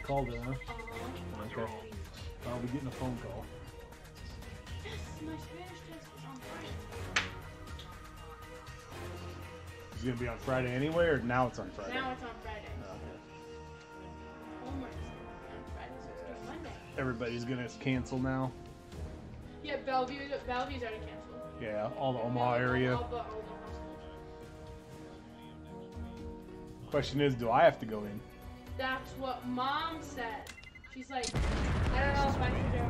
called it, huh? Okay. I'll be getting a phone call. Yes, my Spanish test is on Friday. It's gonna be on Friday anyway, or now it's on Friday? Now it's on Friday. Oh, okay. Homework's on Friday, so it's gonna be Monday. Everybody's gonna cancel now. Yeah, Bellevue's already canceled. Yeah, all the Omaha area. All the schools. Question is, do I have to go in? That's what Mom said. She's like, I don't know if I should do it.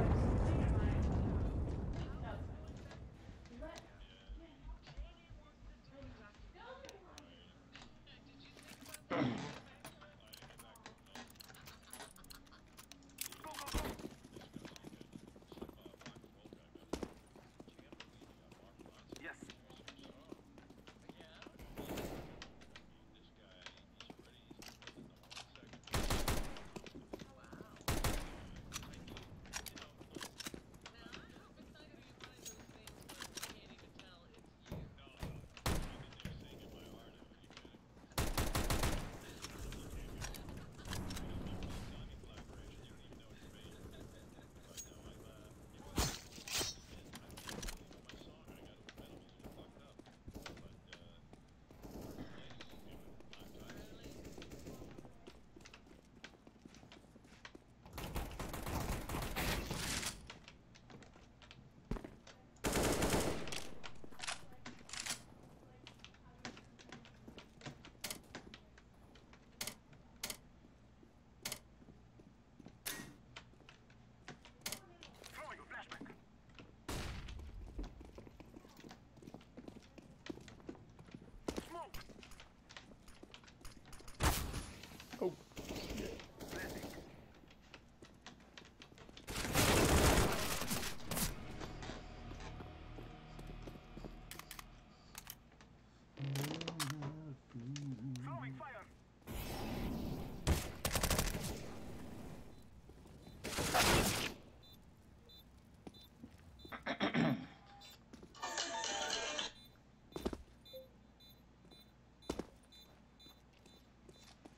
Oh.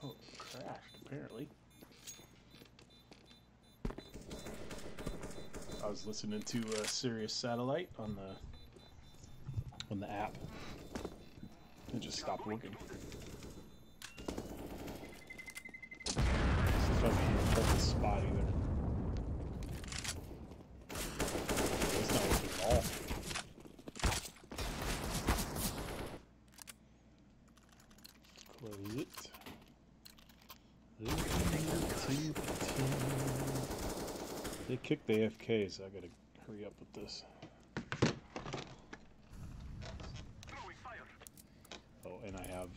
Oh, it crashed, apparently. I was listening to Sirius Satellite on the app. It just stopped working. That's spot either. It's not working at all. Close it. They kicked the AFK, so I gotta hurry up with this. Oh, and I have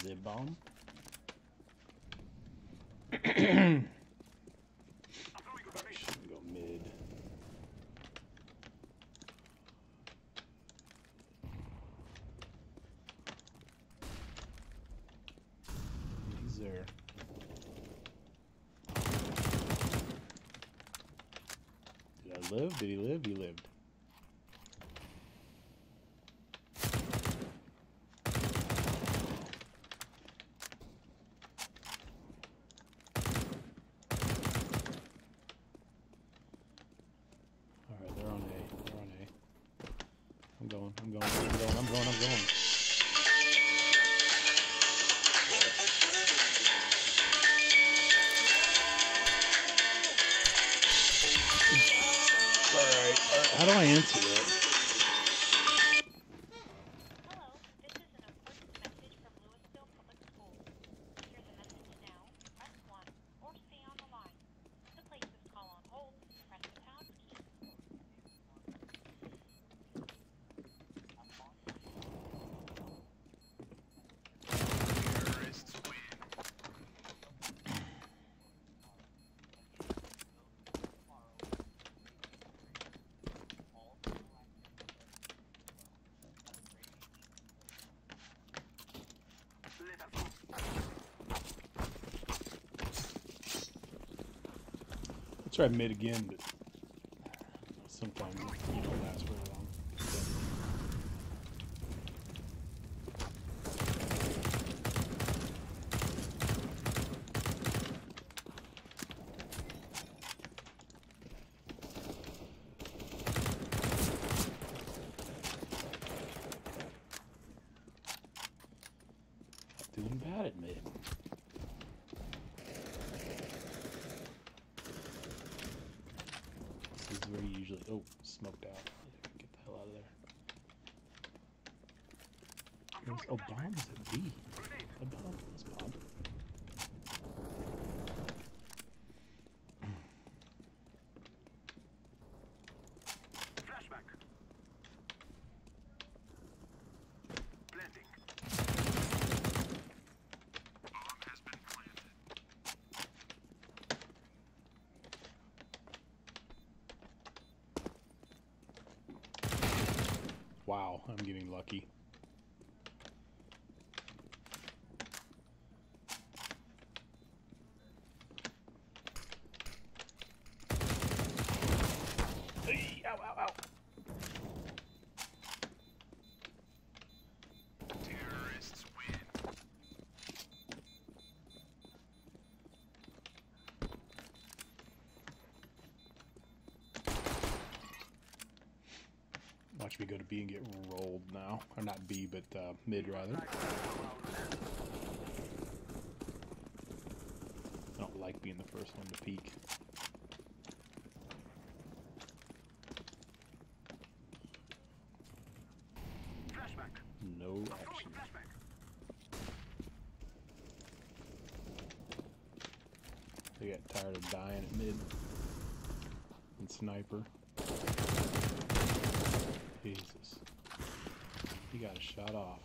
the bomb. Should go mid. He's there. Did I live? Did he live? He lived. I'm going. Alright, how do I answer that? I'll try mid again, but sometimes you don't last very long. is where you usually... Oh, smoked out. Get the hell out of there. Oh, bomb is at B. A bomb? That's bomb. Wow, I'm getting lucky. Hey, ow, ow, ow. Terrorists win. Watch me go to B and get rolled now. Or not B, but mid rather. I don't like being the first one to peek. No action. They got tired of dying at mid. And sniper. Jesus. He got a shot off.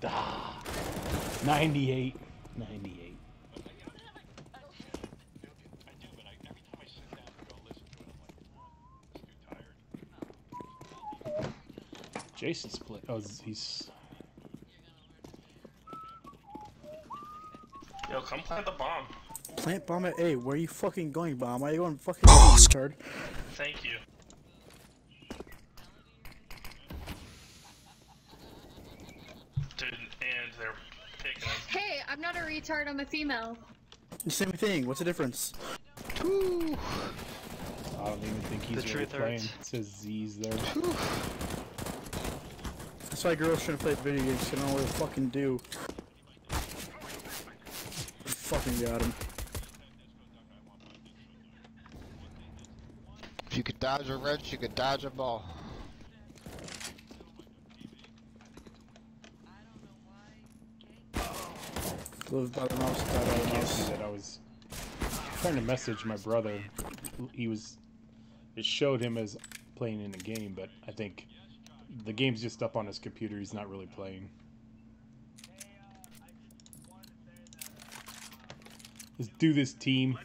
Ah, 98. 98. Jason's play. Oh, he's. Yo, come plant the bomb. Plant bomb at A. Where are you fucking going, bomb? Why are you going fucking retard? Thank you. Dude, and they're picking us. Hey, I'm not a retard, I'm a female. The same thing. What's the difference? I don't even think he's The really truth playing. hurts. It says Z's there. That's why girls shouldn't play video games. They don't know what to fucking do. Fucking got him. If you could dodge a wrench, you could dodge a ball. Live by the mouse, die by the Can't see mouse. that. I was trying to message my brother. It showed him as playing in a game, but I think the game's just up on his computer. He's not really playing. Let's do this, team.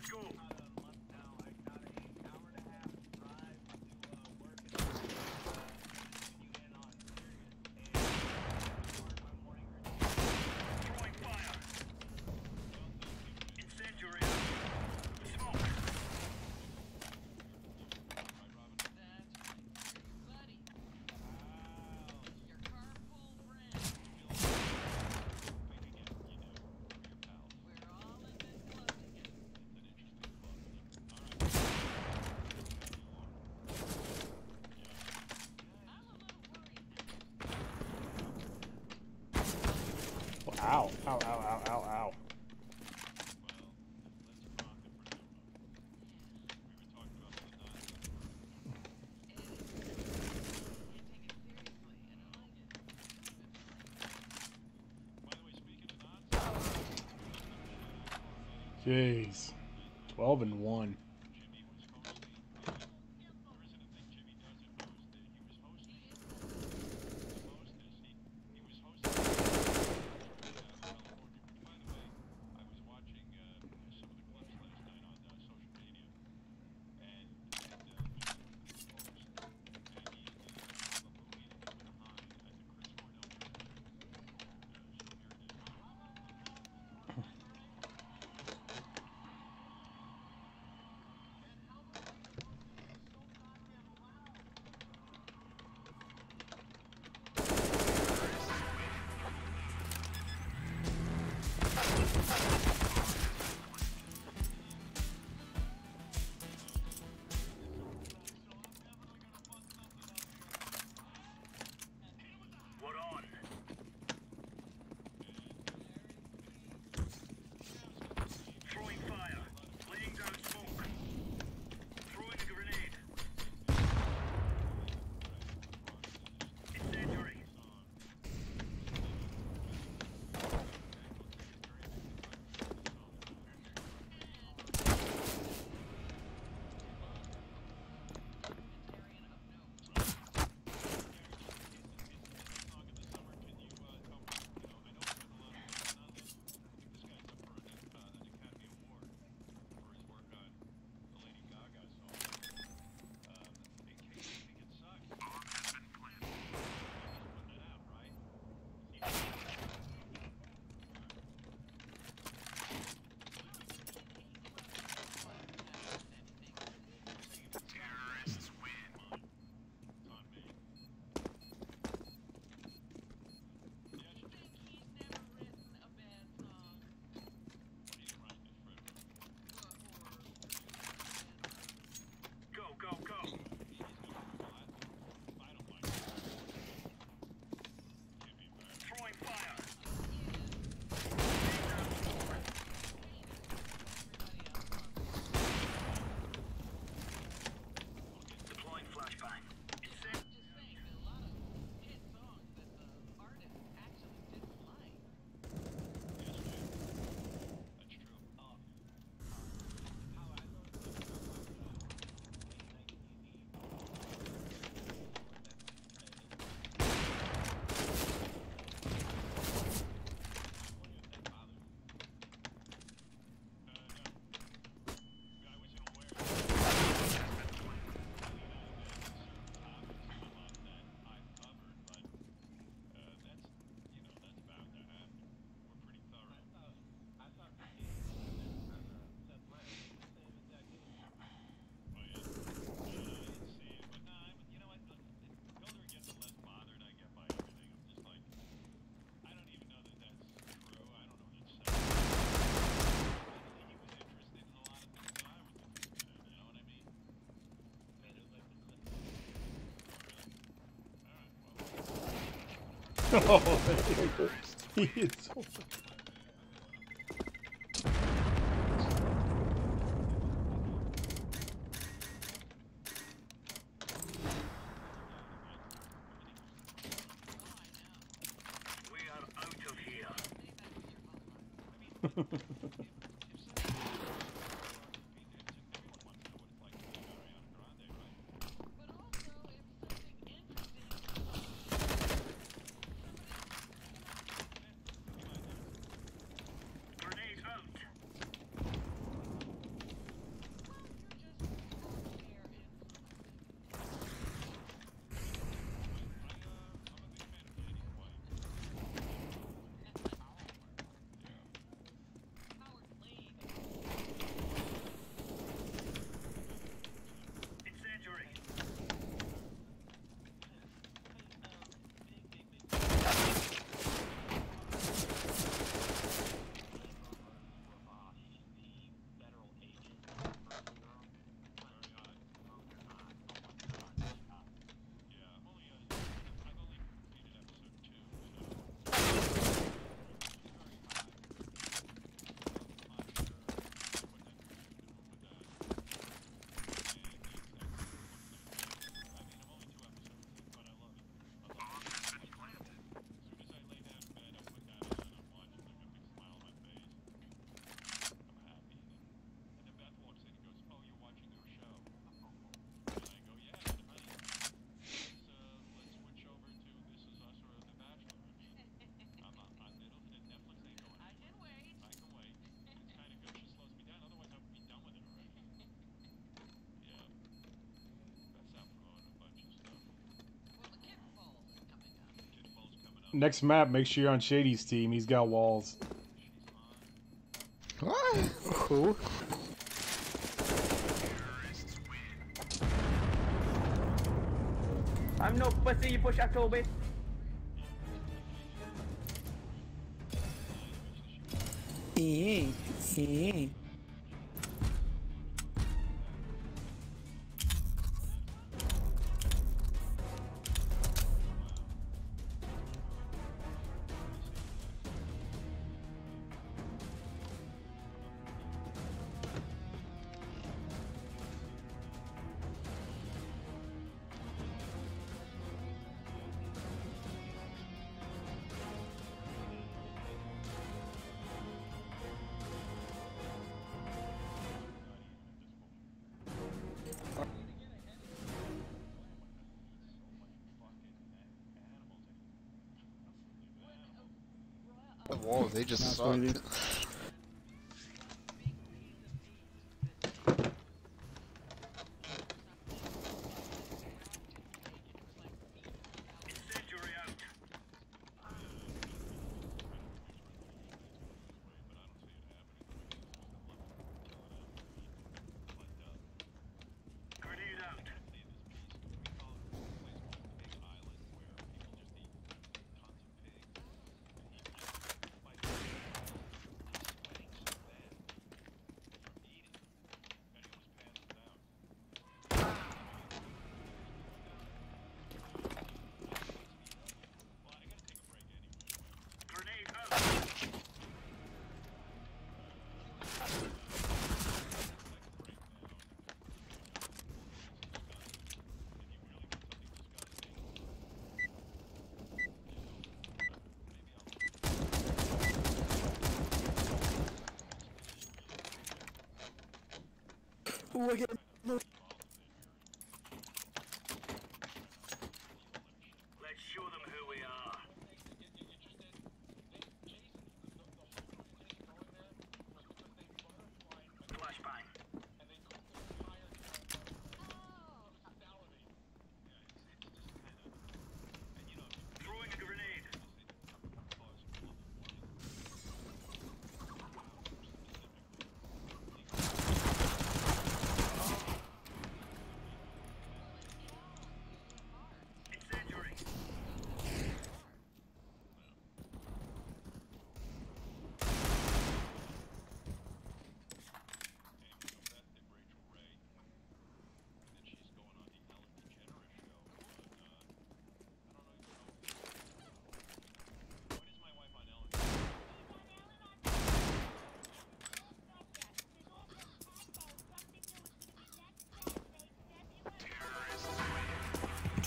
Ow, ow, ow, ow, ow, ow. Jeez. 12-1. Oh, he is so Next map, make sure you're on Shady's team. He's got walls. What? Who? I'm no pussy, you push October. Whoa, they just That's suck. what it is. Ooh, I get Let's show them who we are. Flashbang. Throwing a grenade.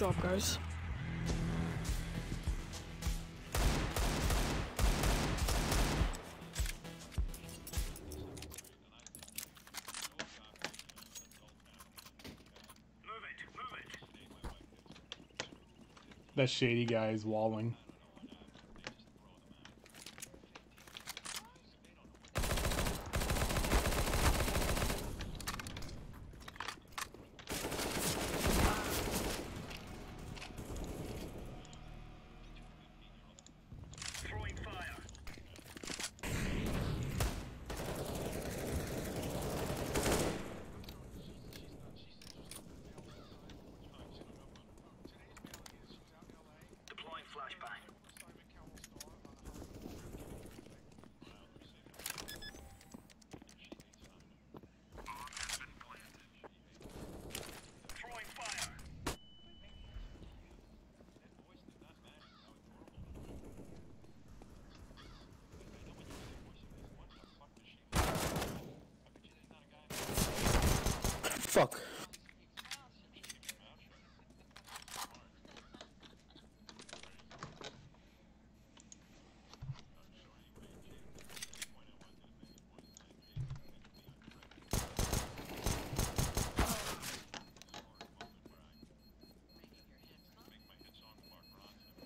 job, guys. That shady guy is walling. Throwing fire. Deploying flashbang. Throwing fire. Fuck.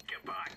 Get back.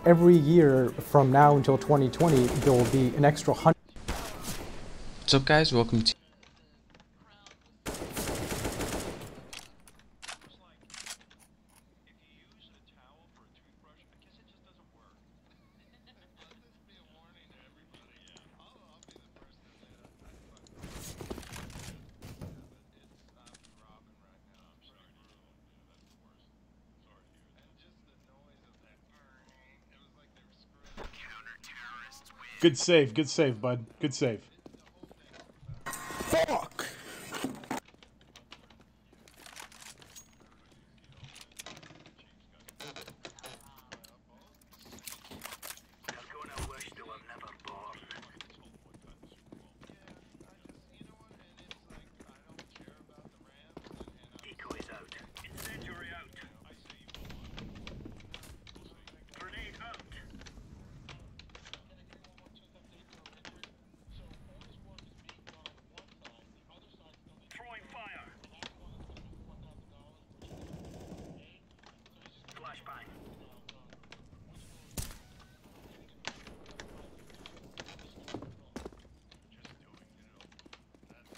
every year from now until 2020, there will be an extra 100. What's up, guys? Welcome to. Good save, bud. Good save. Fuck! They're gonna wish they were never born. Decoys out. Incendiary out. Grenade out. Throwing fire. Flashbang.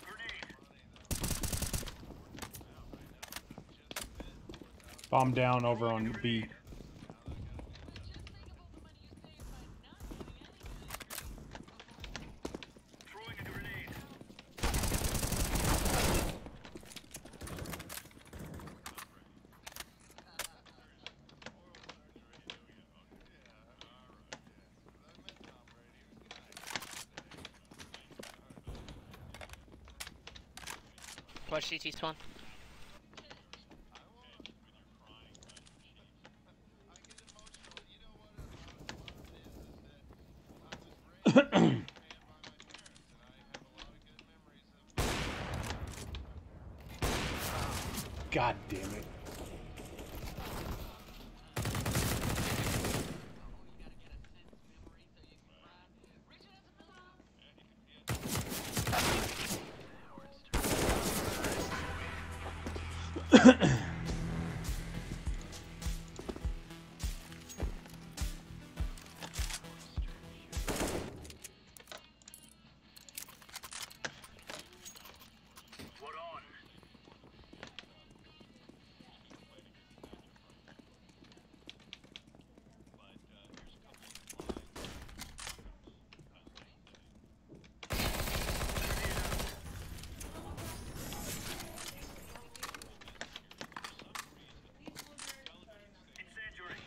Grenade. Bomb down over on B. Throwing a grenade. Watch CT spawn. God damn it. We're on. Incendiary.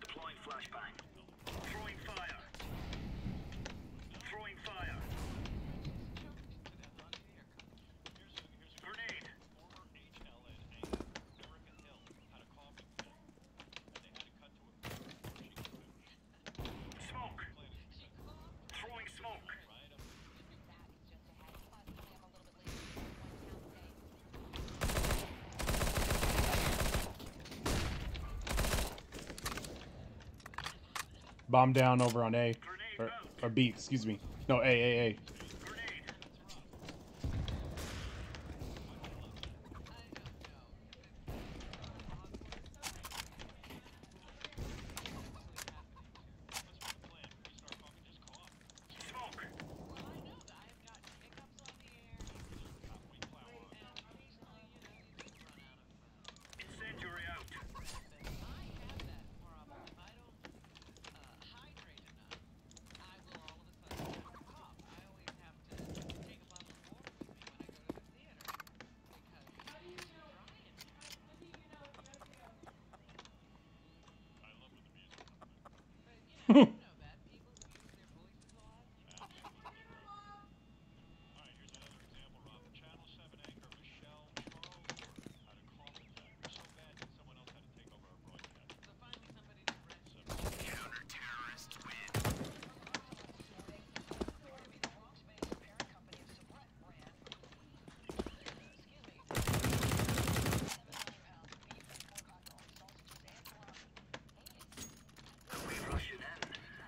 Deploying flashbang. Throwing fire. Throwing fire. Grenade. Smoke. Throwing smoke. Bomb down over on A. Grenade out. Or B, excuse me. No, A. Grenade. Smoke. Incendiary out. Rushing in.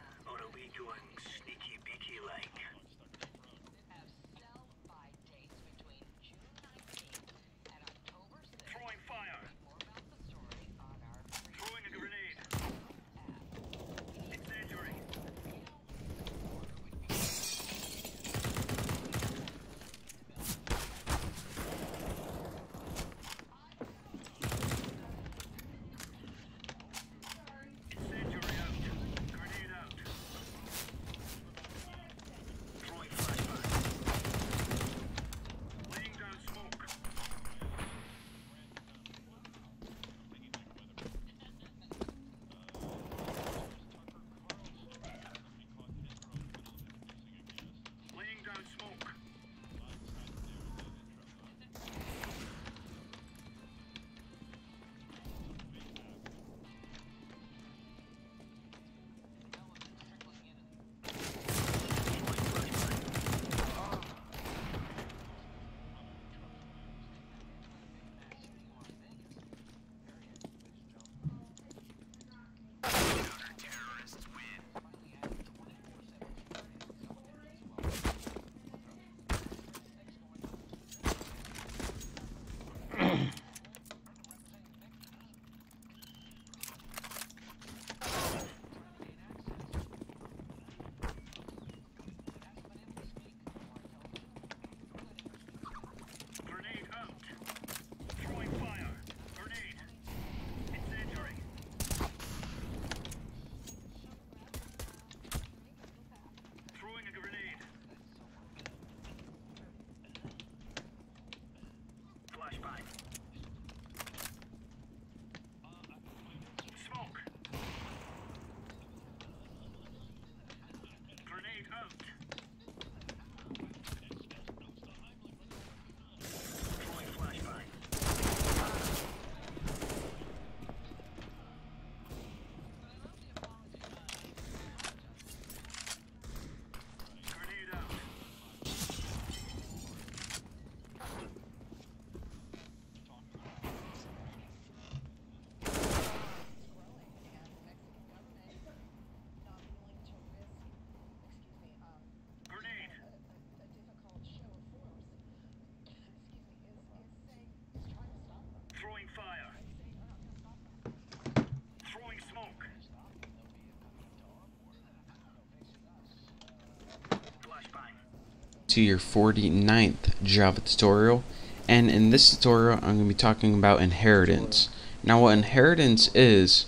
to your 49th Java tutorial, and in this tutorial I'm going to be talking about inheritance. Now what inheritance is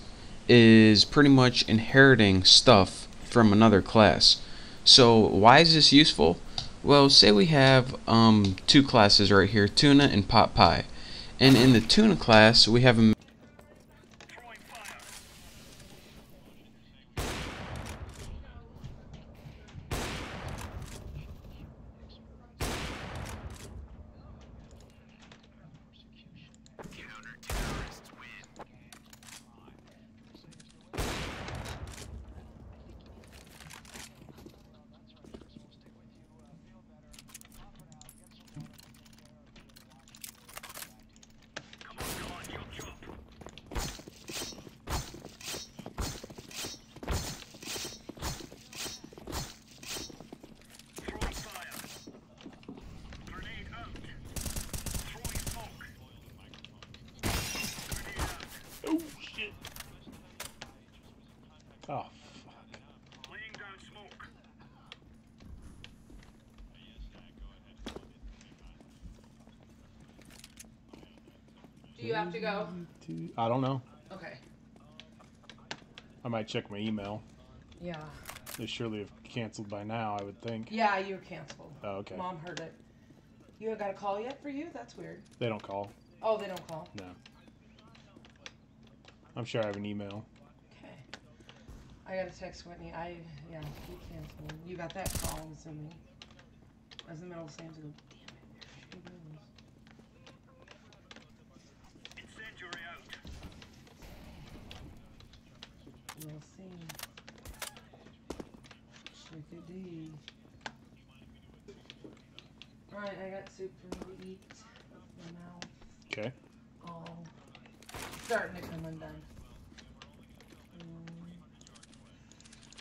pretty much inheriting stuff from another class. So why is this useful? Well, say we have two classes right here, Tuna and Pot Pie, and in the Tuna class we have a Oh, fuck. Laying down smoke. Do you have to go? I don't know. Okay. I might check my email. Yeah. They surely have canceled by now, I would think. Yeah, you're canceled. Oh, okay. Mom heard it. You got a call yet for you? That's weird. They don't call. Oh, they don't call. No. I'm sure I have an email. Okay. I gotta text Whitney. Yeah, he canceled. You got that call, I'm assuming. I was in the middle of saying to them, damn it, Incendiary out. we'll see. Chickadee. Alright, I got soup for me to eat. With my mouth. Okay. All starting to come undone.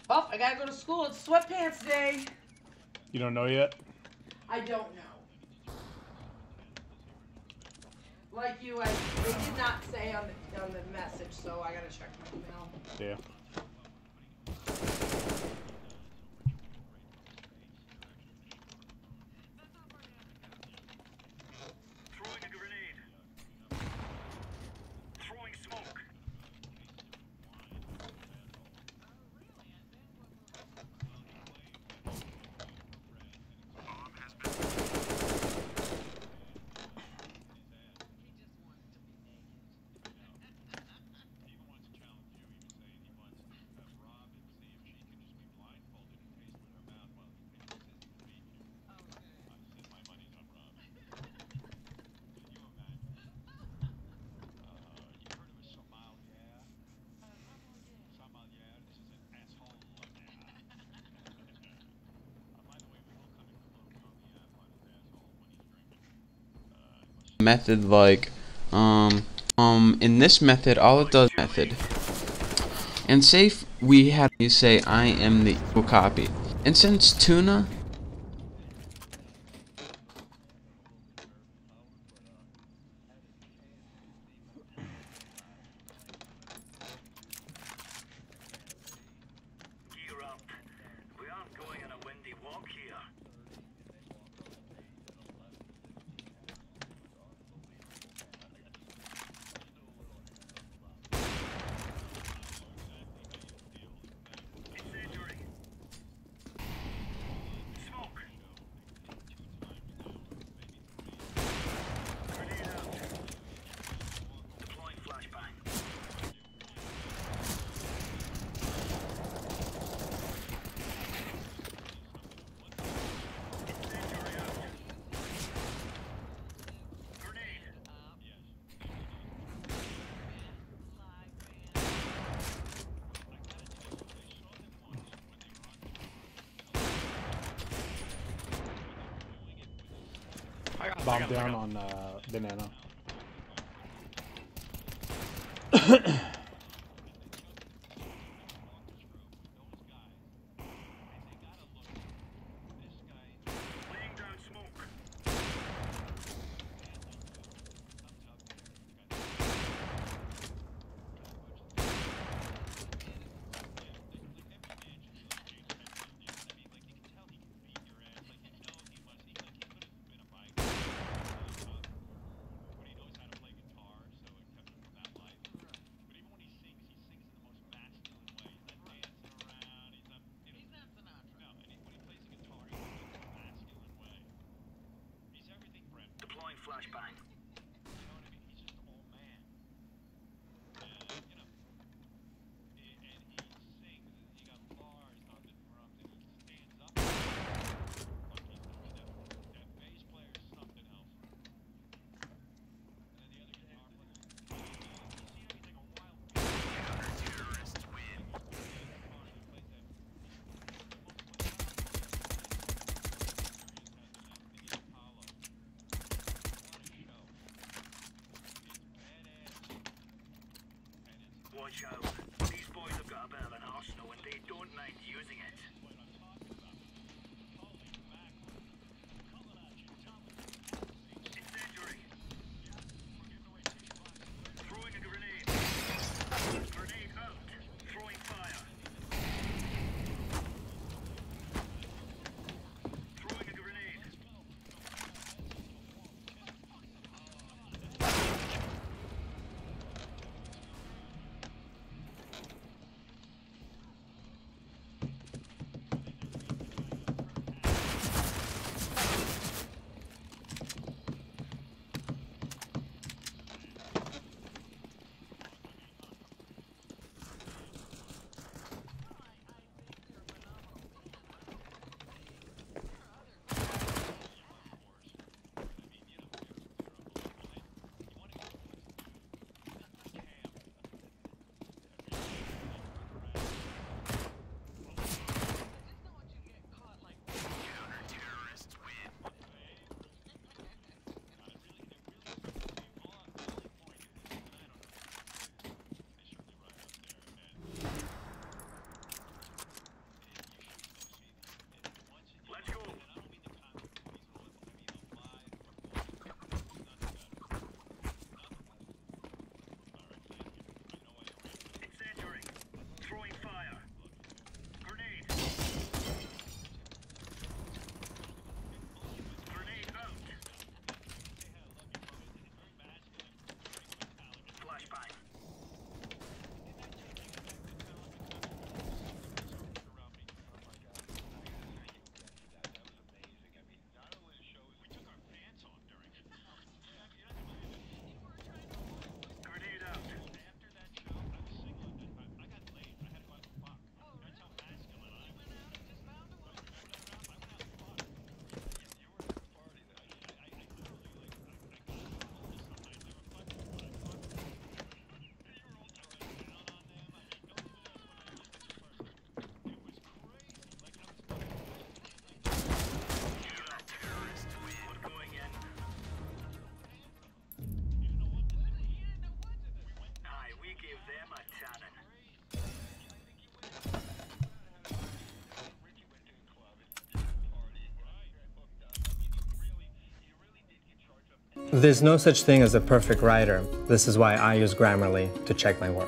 Oh, I gotta go to school. It's sweatpants day. You don't know yet? I don't know. Like you, they did not say on the message, so I gotta check my email. Yeah. Throwing a grenade. Throwing smoke. method like in this method all it does is method, and say if we had you say I am the equal copy, and since Tuna Gear up. We aren't going on a windy walk here. Incendiary. Smoke. Grenade out. Deploying flashbang. Incendiary out. Grenade. Bomb down on banana. Laying down smoke. Flashbang. Watch out. These boys have got a bit of an arsenal and they don't mind using it. Incendiary. Throwing a grenade. Grenade out. Throwing fire. Throwing a grenade. There's no such thing as a perfect writer. This is why I use Grammarly to check my work.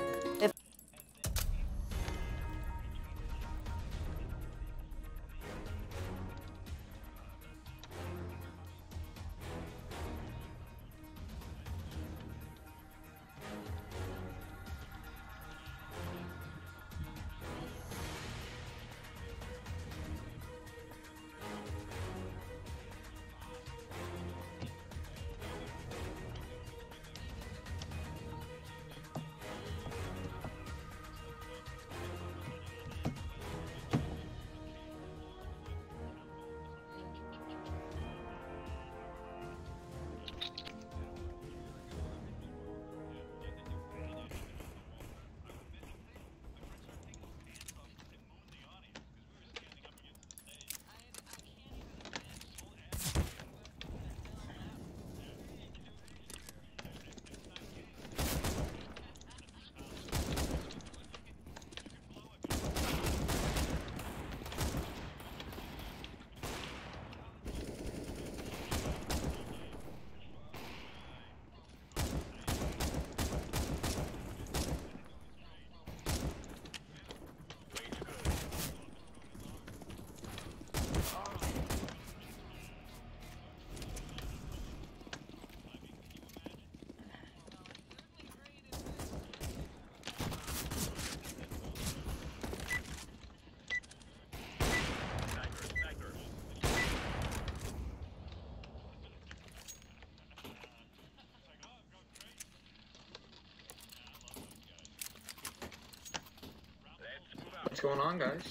What's going on, guys?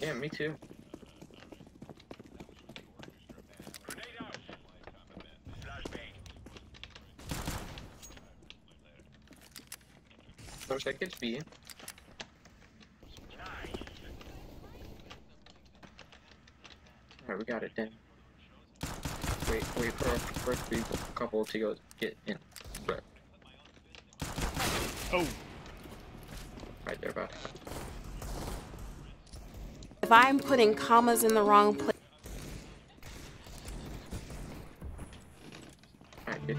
Yeah, me too. Looks like it's B. Alright, we got it then. Wait for our first couple to go get in. But oh, right there, bud. If I'm putting commas in the wrong place. Alright, good.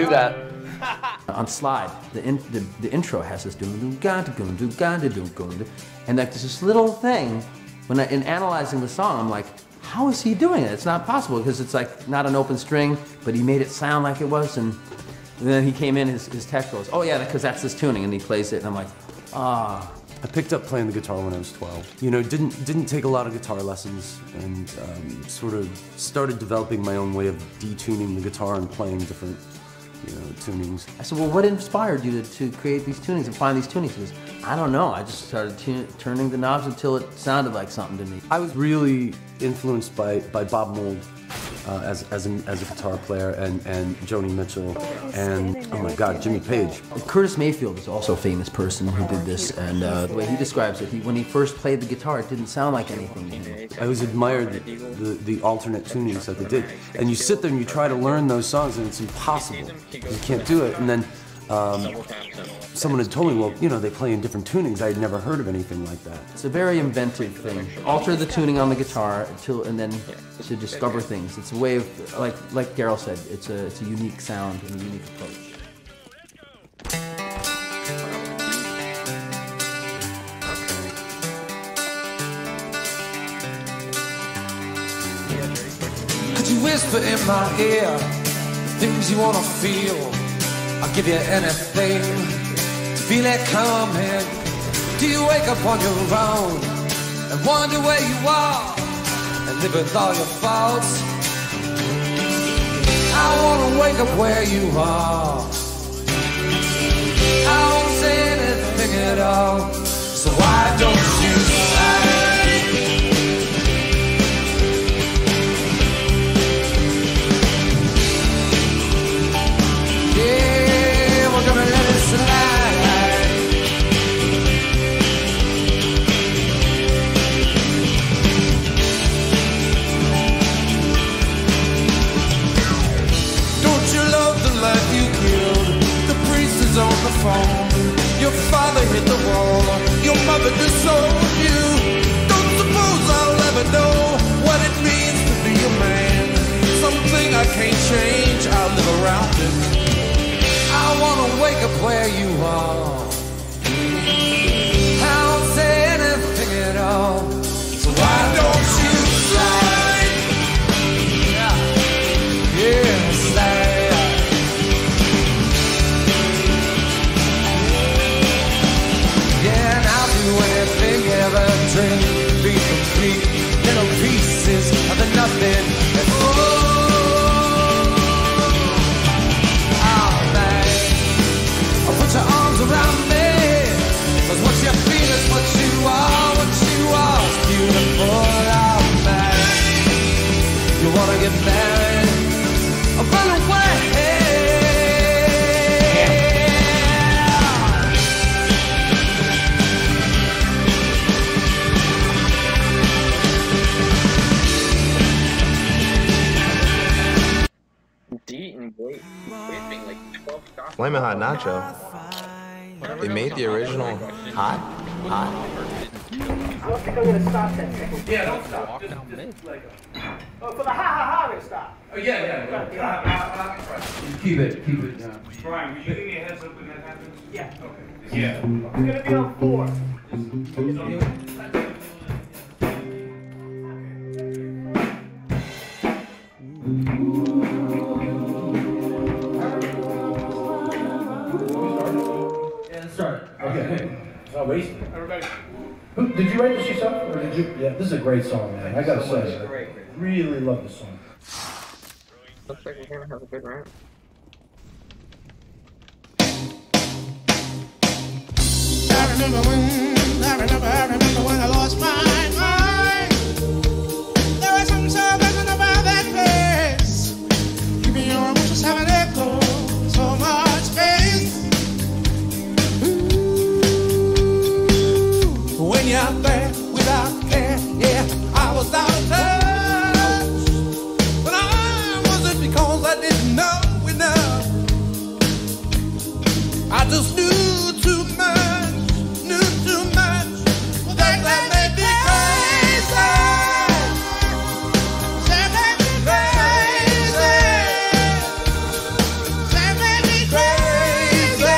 That on Slide, the intro has this and like there's this little thing when in analyzing the song, I'm like, how is he doing it? It's not possible because it's like not an open string, but he made it sound like it was, and then he came in, his tech goes, oh yeah, because that's this tuning, and he plays it, and I'm like, ah. I picked up playing the guitar when I was 12. You know, didn't take a lot of guitar lessons, and sort of started developing my own way of detuning the guitar and playing different, you know, tunings. I said, well, what inspired you to create these tunings and find these tunings? He goes, I don't know, I just started turning the knobs until it sounded like something to me. I was really influenced by Bob Mould as a guitar player, and Joni Mitchell, and oh my God, Jimmy Page. Curtis Mayfield is also a famous person who did this, and the way he describes it, when he first played the guitar, it didn't sound like anything to him. I always admired the alternate tunings that they did, and you sit there and you try to learn those songs, and it's impossible. You can't do it. And then someone had told me, well, you know, they play in different tunings. I had never heard of anything like that. It's a very inventive thing. Alter the tuning on the guitar and then to discover things. It's a way of, like Daryl said, it's a unique sound and a unique approach. Could you whisper in my ear things you wanna feel? I'll give you anything to feel it coming. Do you wake up on your own and wonder where you are and live with all your faults? I wanna wake up where you are. I won't say anything at all. So why don't you say? On the phone, your father hit the wall, your mother disowned you. Don't suppose I'll ever know what it means to be a man. Something I can't change, I'll live around it. I wanna wake up where you are. I don't say anything at all. So why don't you slide? Yeah, slide. Anything ever dream, be complete, little pieces of the nothing. Oh man, put your arms around me, 'cause what you feel is what you are is beautiful. Oh man, you wanna get married, run away. Flamin' Hot Nacho. They made the original hot. I don't think I'm gonna stop that thing. Yeah, don't stop. Just like for the ha, they stop. Oh, yeah. Keep it. Brian, will you give me a heads up when that happens? Yeah. Okay. Yeah. It's gonna be on 4. wasted. Everybody. Did you write this yourself, or did you? Yeah, this is a great song, man. I gotta say, I really love this song. Looks like we're gonna have a good round. I remember when I lost my mind. There was something so pleasant about that place. Keeping your emotions have an echo, so much space. When you're out there without care, yeah, I was out of touch. But I wasn't because I didn't know enough. I just knew too much, knew too much. Well, that made me crazy. That made me crazy. That made me crazy.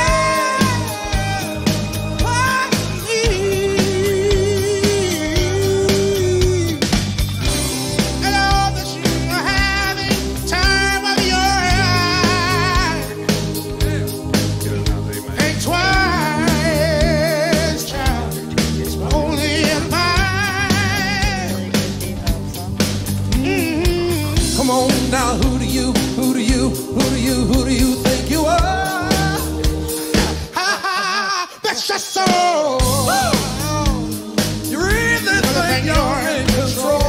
And all that you are having time of your life ain't twice, child. It's only mine. Come on now, who do you think you are? That's just so. You really think you're in control?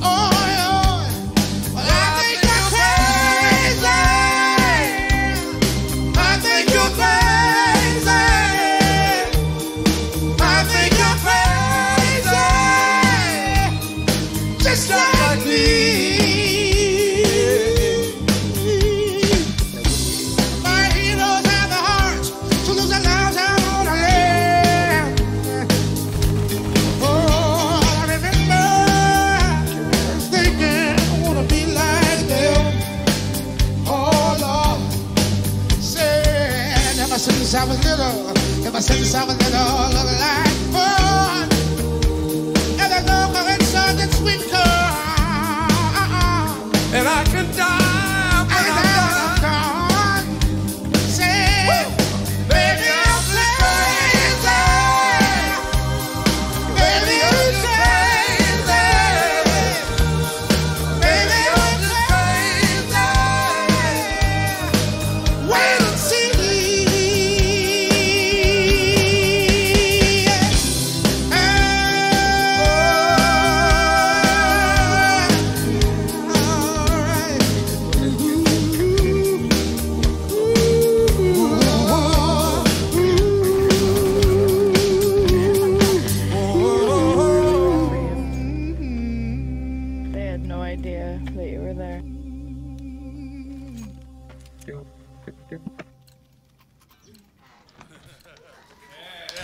Oh, well, I think you're crazy. I think you're crazy. I think you're crazy. Just like me. My heroes have the heart to lose their lives out on a limb. Oh, I remember thinking I wanna be like them. Oh, Lord. Said ever since I was little, look like fun. And the local and southern sweet corn. And I can die, but I'm gone. Say, baby, I'm crazy. Baby, I'm crazy. Baby, I'm crazy. Wait and see. They had no idea that you were there.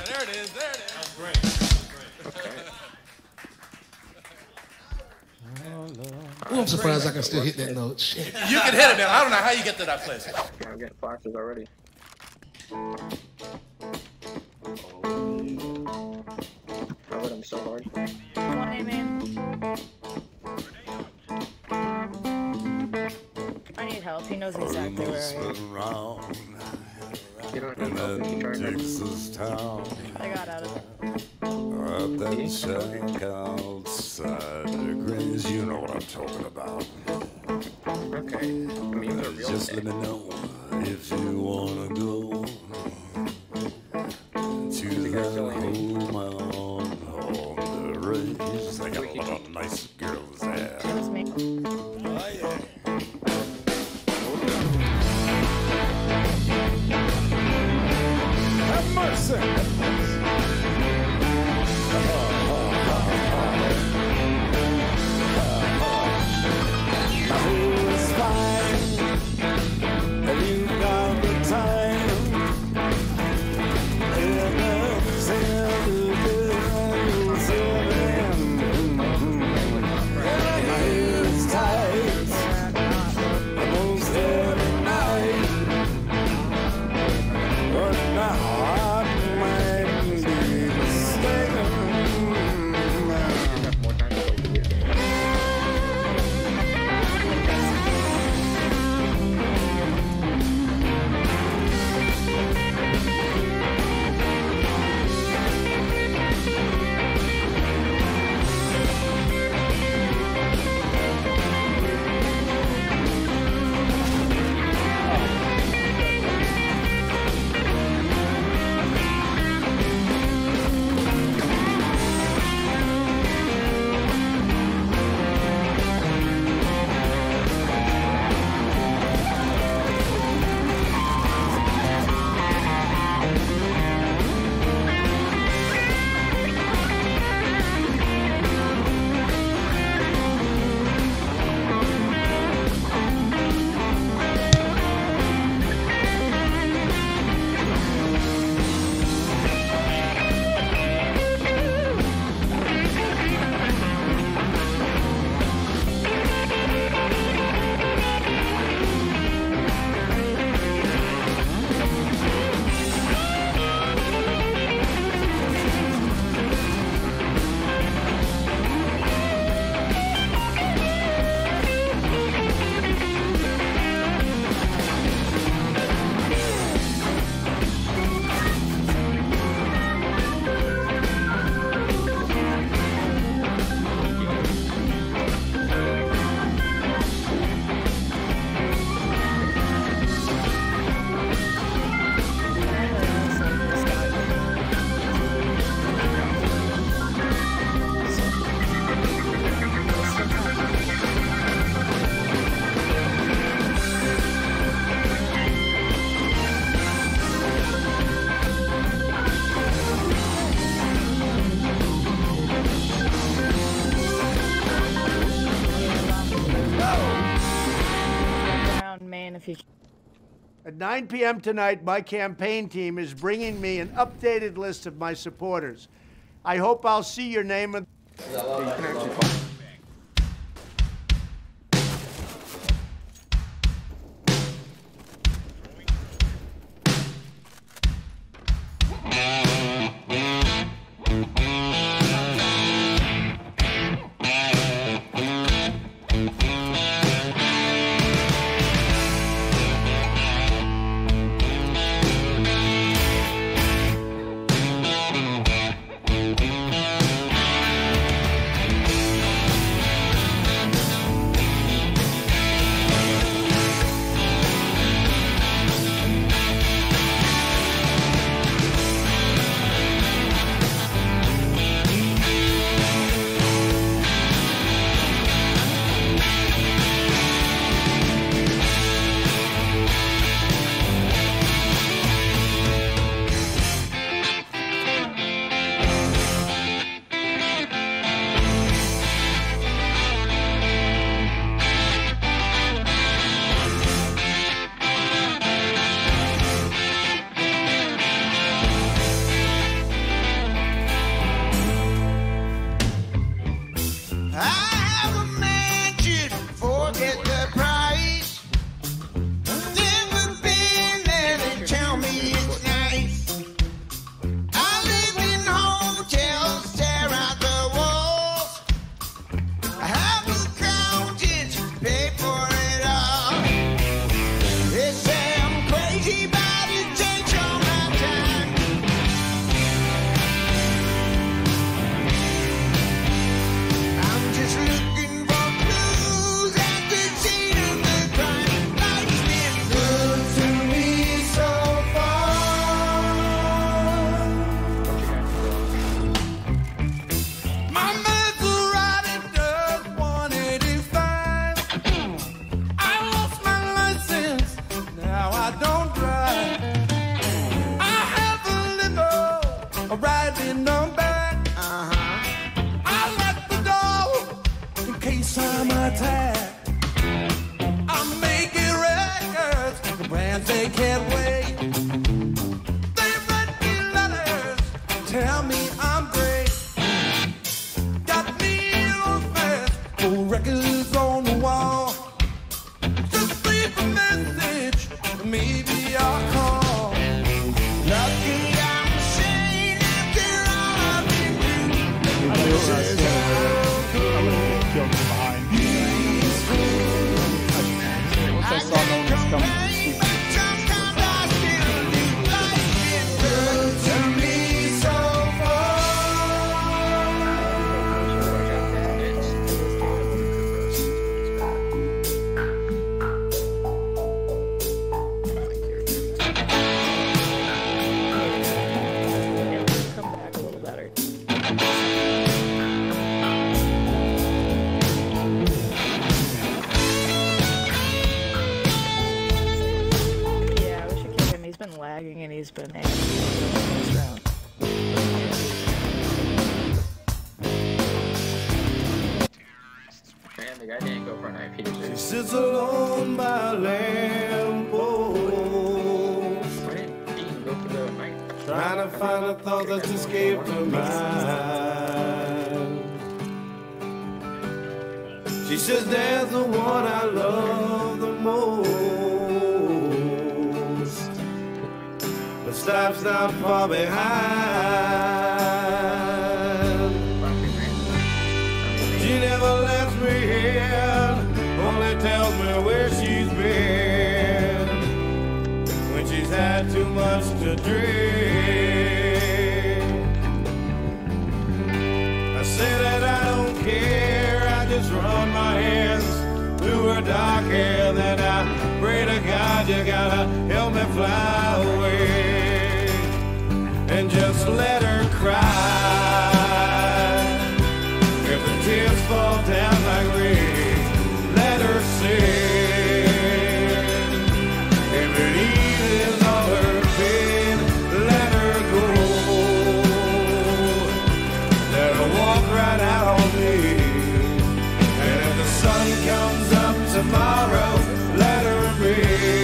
There it is. That's great. Ooh, I'm surprised I can still hit that note. Shit. You can hit it, man. I don't know how you get to that place. I'm getting flashes already. I hit him so hard. Come on, hey, man. I need help. He knows exactly where I am. You don't need help if you try to. I got out of it. Up that shack outside the Grays, you know what I'm talking about. Okay. I mean, you're real Just let me know if you wanna go to the home on the race. They got a lot of nice girls there. That was me. Oh yeah. Have mercy. Who's fine? You got the time. if you. At 9 p.m. tonight, my campaign team is bringing me an updated list of my supporters. I hope I'll see your name in... And he's been this round. Man, the guy didn't go for an IP. She sits alone by a lamppost, trying to find a thought that's escaped her mind. She says, "There's the one I love the most." Life's not far behind. She never lets me in, only tells me where she's been when she's had too much to drink. I say that I don't care, I just run my hands through her dark hair. Then I pray to God, you gotta help me fly away. And just let her cry. If the tears fall down like rain, let her sing. If it eases all her pain, let her go. Let her walk right out on me. And if the sun comes up tomorrow, let her be.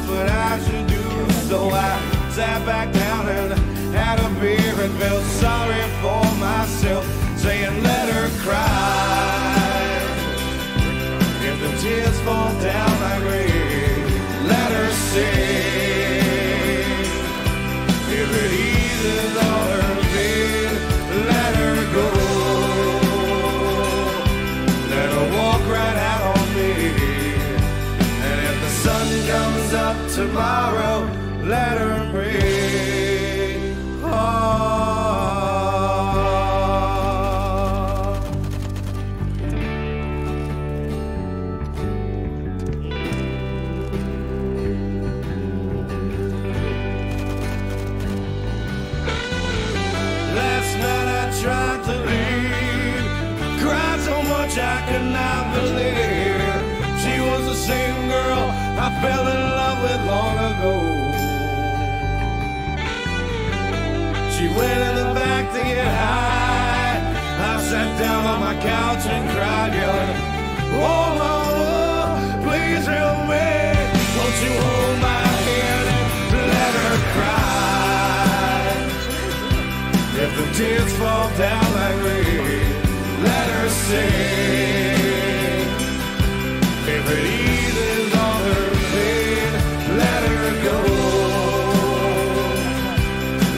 what I should do. So I sat back down and had a beer and felt sorry for myself, saying let her cry. If the tears fall down like rain, let her sing. If it eases all her pain, let her go. Let her walk right out on me. And if the sun comes up tomorrow, let her bring Last night I tried to leave, cried so much I could not believe she was the same girl I fell in love with long ago. She went in the back to get high. I sat down on my couch and cried, yelling, oh mama, please help me. Won't you hold my hand and let her cry? If the tears fall down like rain, let her sing. If it eases all her pain, let her go.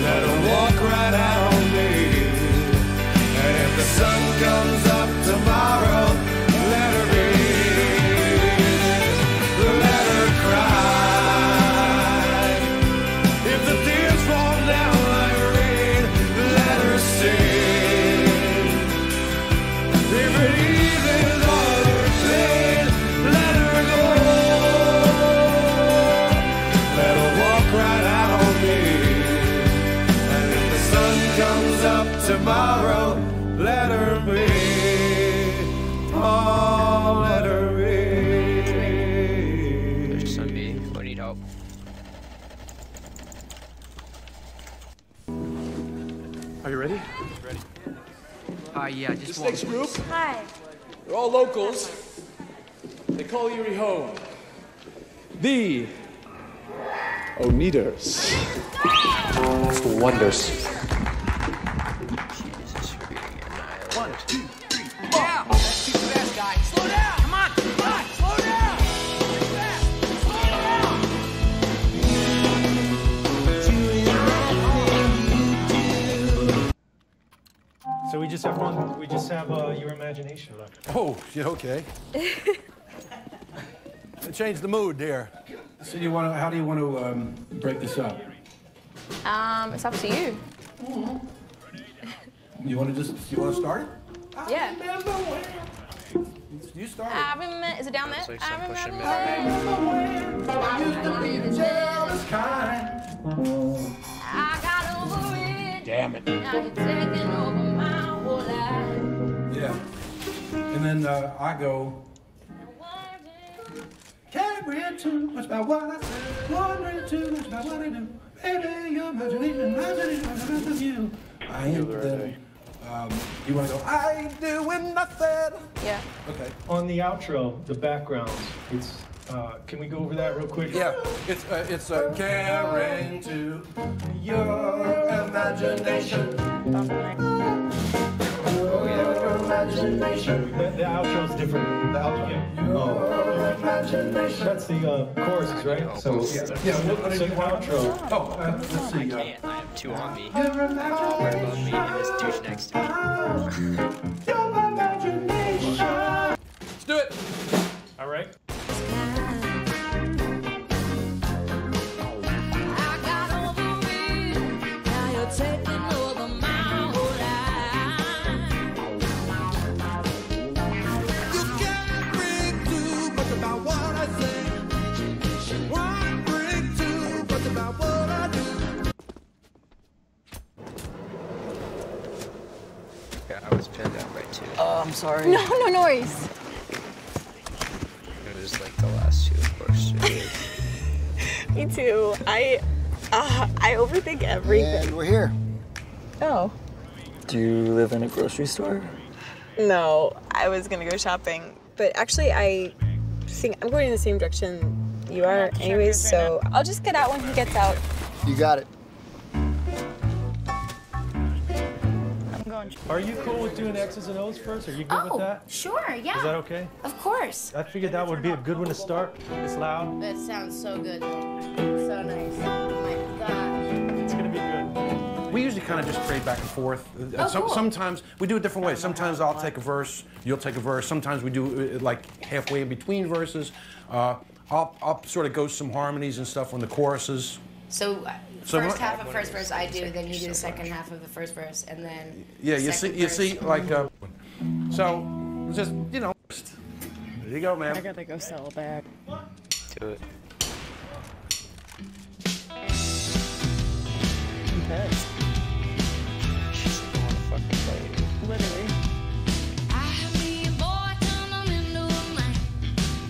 Let her walk right out on me. And if the sun comes up tomorrow, let her be. Let her cry. If the tears fall down like rain, let her sing. If it eases all her pain, let her go. Let her walk right out on me. And if the sun comes up tomorrow, let her be. Oh, let her be. There's some B. I need help. Are you ready? Ready. Hi, yeah, just This one. next group, Hi. they're all locals. They call Erie home. The Oneaters. It's the Wonders. One, two, three, four. Yeah, that's too fast, guys. Slow down. Come on, slow down. Too fast. Slow down. So we just have one. We just have your imagination left. Oh, yeah, okay. Change the mood, dear. So how do you want to break this up? It's up to you. You want to start it? Yeah. You start it. I remember. Is it down there? It's like some I pushing remember. I used to be the jealous kind. I got over it. Damn it. Now you're taking over my whole life. Yeah. And then I go. Can't read too much about what I say. Wondering too much about what I do. Baby, your imagination, of you. I ain't then. You want to go? I ain't doing nothing. Yeah. Okay. On the outro, the background, it's. Can we go over that real quick? Yeah. It's caring to your imagination. Your imagination. The outro's different. The outro. Your imagination. That's the choruses, right? So Yeah. What so did the you want? outro. Oh, let's see. I can't. I have two on me. Your Above me imagination. and this douche next to me. Your imagination. Let's do it. All right. Yeah, I was pinned out by two. I'm sorry. No worries. It was like the last two, of course. Me too. I overthink everything. And we're here. Oh. Do you live in a grocery store? No, I was gonna go shopping, but actually I think I'm going in the same direction You are anyways, so I'll just get out when he gets out. You got it. I'm going. Are you cool with doing X's and O's first? Are you good with that? Sure, yeah. Is that okay? Of course. I figured that would be a good one to start. It's loud. That sounds so good. So nice. Oh my god. It's gonna be good. We usually kind of just trade back and forth. Cool. Sometimes we do it different ways. Sometimes I'll take a verse, you'll take a verse. Sometimes we do it like halfway in between verses. I'll sort of go some harmonies and stuff on the choruses. So first half of first verse I do, then you do the second half of the first verse, and then Yeah, you see, like, so just, you know, there you go, man. I gotta go sell a bag. Do it. I'm pissed. Literally.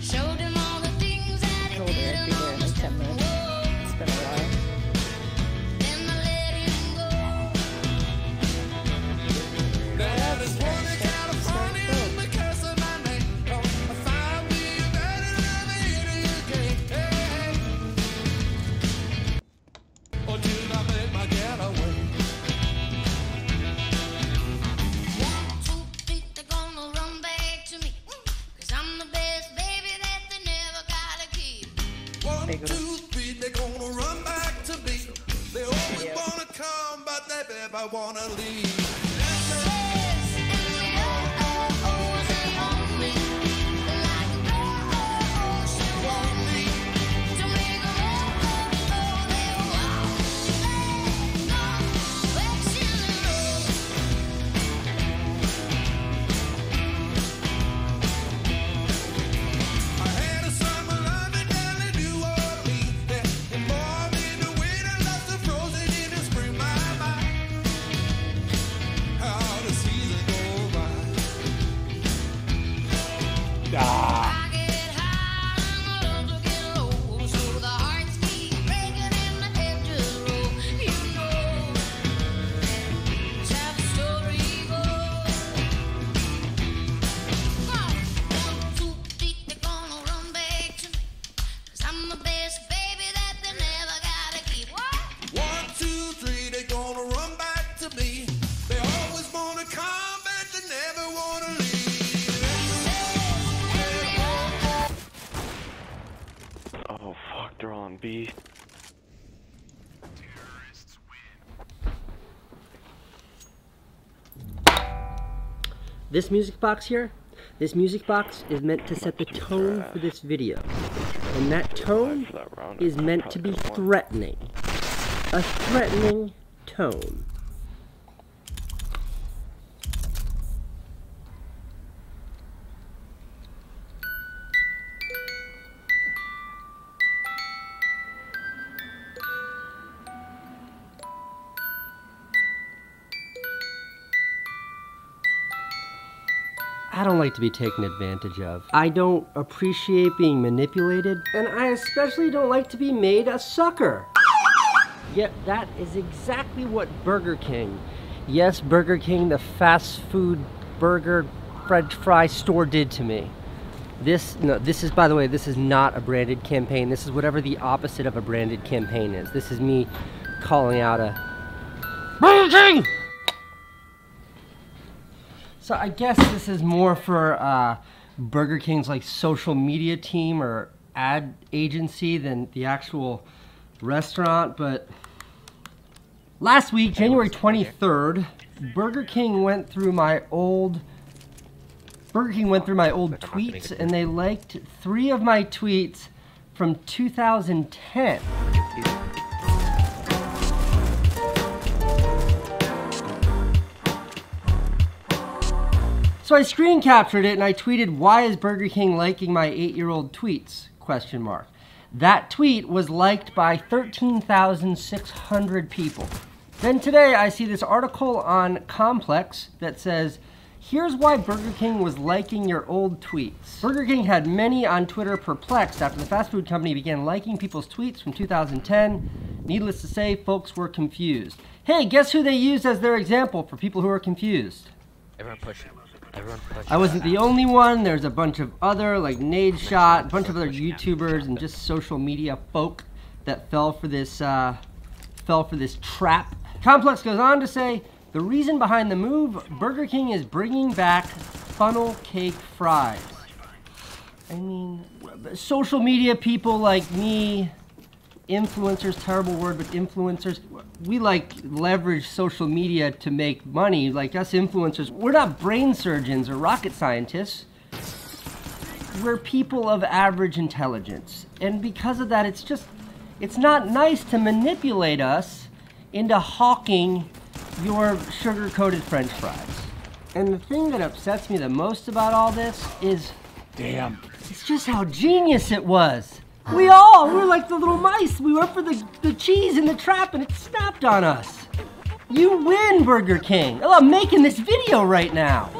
Told her I'd be there in like 10 minutes. It's been a while. One, 2, 3, they're gonna run back to me. They always wanna come, but they never wanna leave. Oh fuck, they're on B. This music box here, this music box is meant to set the tone for this video. And that tone is meant to be threatening. A threatening tone. I don't like to be taken advantage of. I don't appreciate being manipulated, and I especially don't like to be made a sucker. Yet that is exactly what Burger King, yes, Burger King, the fast food burger French fry store did to me. This is, by the way, this is not a branded campaign. This is whatever the opposite of a branded campaign is. This is me calling out a Burger King! So I guess this is more for Burger King's like social media team or ad agency than the actual restaurant, but last week, January 23rd, Burger King went through my old tweets and they liked 3 of my tweets from 2010. So I screen captured it and I tweeted, "Why is Burger King liking my 8-year-old tweets?" ? That tweet was liked by 13,600 people. Then today I see this article on Complex that says, "Here's why Burger King was liking your old tweets." Burger King had many on Twitter perplexed after the fast food company began liking people's tweets from 2010. Needless to say, folks were confused. Hey, guess who they used as their example for people who are confused? Everyone push it. I wasn't the only one. There's a bunch of other, like Nadeshot, a bunch of other YouTubers and just social media folk that fell for this trap. Complex goes on to say, the reason behind the move, Burger King is bringing back funnel cake fries. I mean, social media people like me, influencers, terrible word, but influencers, we like leverage social media to make money. Like us influencers, we're not brain surgeons or rocket scientists. We're people of average intelligence. And because of that, it's not nice to manipulate us into hawking your sugar-coated French fries. And the thing that upsets me the most about all this is, damn, it's just how genius it was. We were like the little mice. We went for the cheese in the trap and it snapped on us. You win, Burger King. Oh, I'm making this video right now.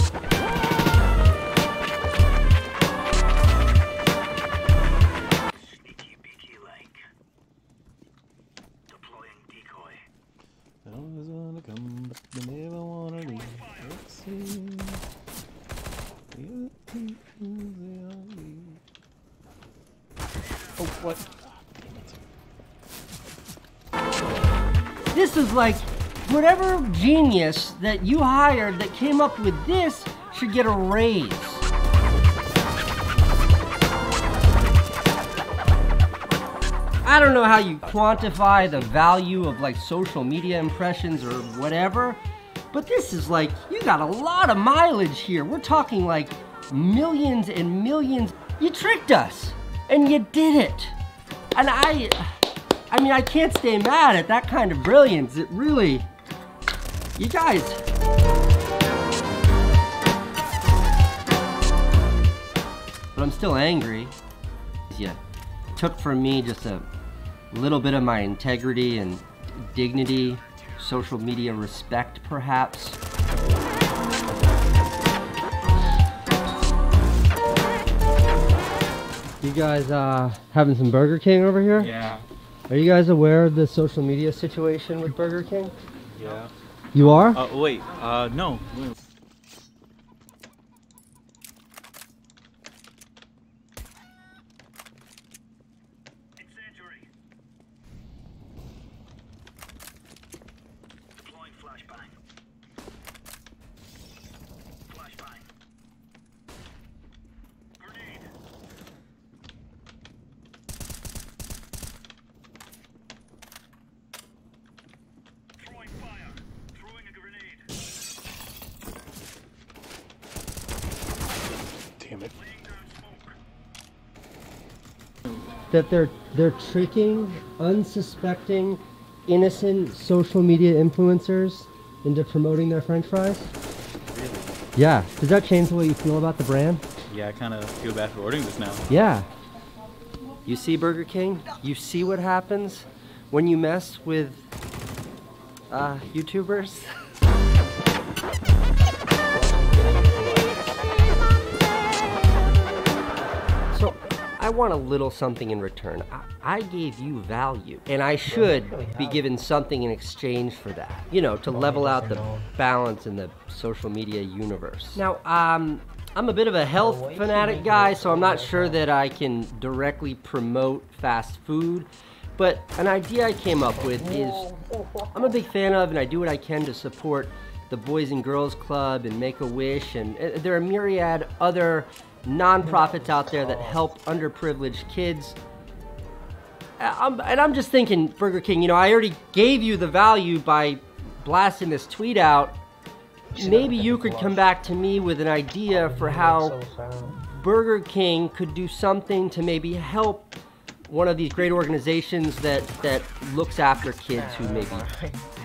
Oh, what? This is like, whatever genius that you hired that came up with this should get a raise. I don't know how you quantify the value of like social media impressions or whatever, but this is like, you got a lot of mileage here. We're talking like millions and millions. You tricked us, and you did it. And I mean, I can't stay mad at that kind of brilliance. It really, you guys. But I'm still angry. You took from me just a little bit of my integrity and dignity, social media respect, perhaps. You guys having some Burger King over here? Yeah. Are you guys aware of the social media situation with Burger King? Yeah. You are? Wait, no. Damn it. That they're tricking unsuspecting, innocent social media influencers into promoting their French fries? Really? Yeah. Does that change the way you feel about the brand? Yeah, I kind of feel bad for ordering this now. Yeah. You see, Burger King? You see what happens when you mess with YouTubers? So, I want a little something in return. I gave you value, and I should be given something in exchange for that. You know, to level out the balance in the social media universe. Now, I'm a bit of a health fanatic guy, so I'm not sure that I can directly promote fast food, but an idea I came up with is, I'm a big fan of, and I do what I can to support the Boys and Girls Club and Make-A-Wish, and there are myriad other non-profits out there that help underprivileged kids. And I'm just thinking, Burger King, you know, I already gave you the value by blasting this tweet out. Maybe you could come back to me with an idea for how Burger King could do something to maybe help one of these great organizations that looks after kids who maybe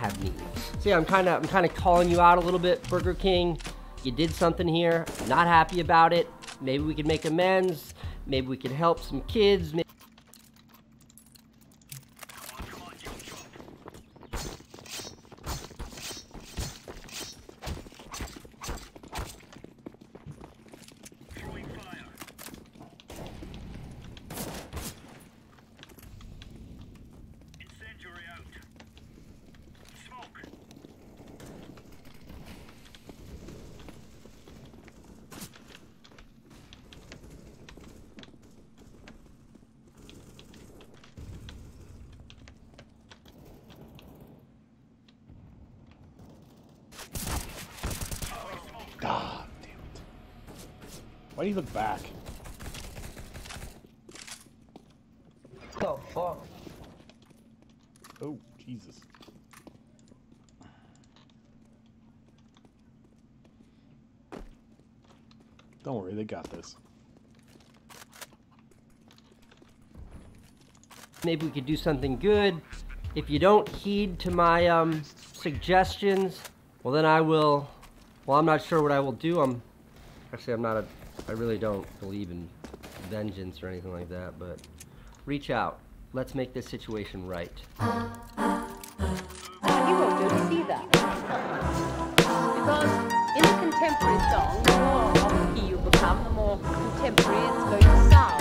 have needs. So yeah, I'm kind of calling you out a little bit, Burger King. You did something here. I'm not happy about it. Maybe we could make amends. Maybe we could help some kids. Why do you look back? Oh, fuck. Oh, Jesus. Don't worry, they got this. Maybe we could do something good. If you don't heed to my suggestions, well then I will, well I'm not sure what I will do. I really don't believe in vengeance or anything like that, but reach out. Let's make this situation right. You won't be able to see that. Because in a contemporary song, the more off key you become, the more contemporary it's going to sound.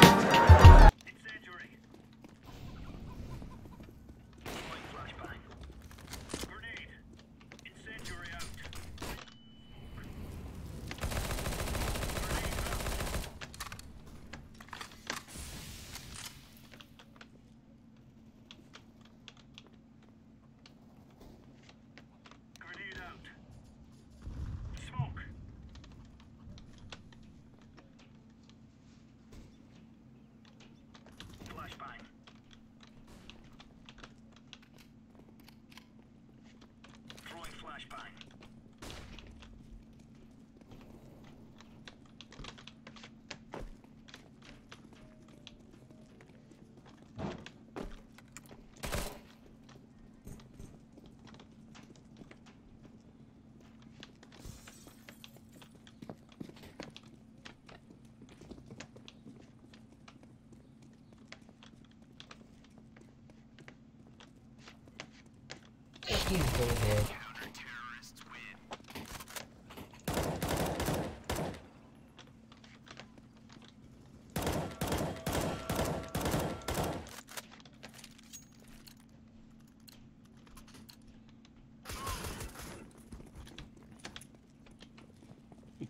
He's so dead.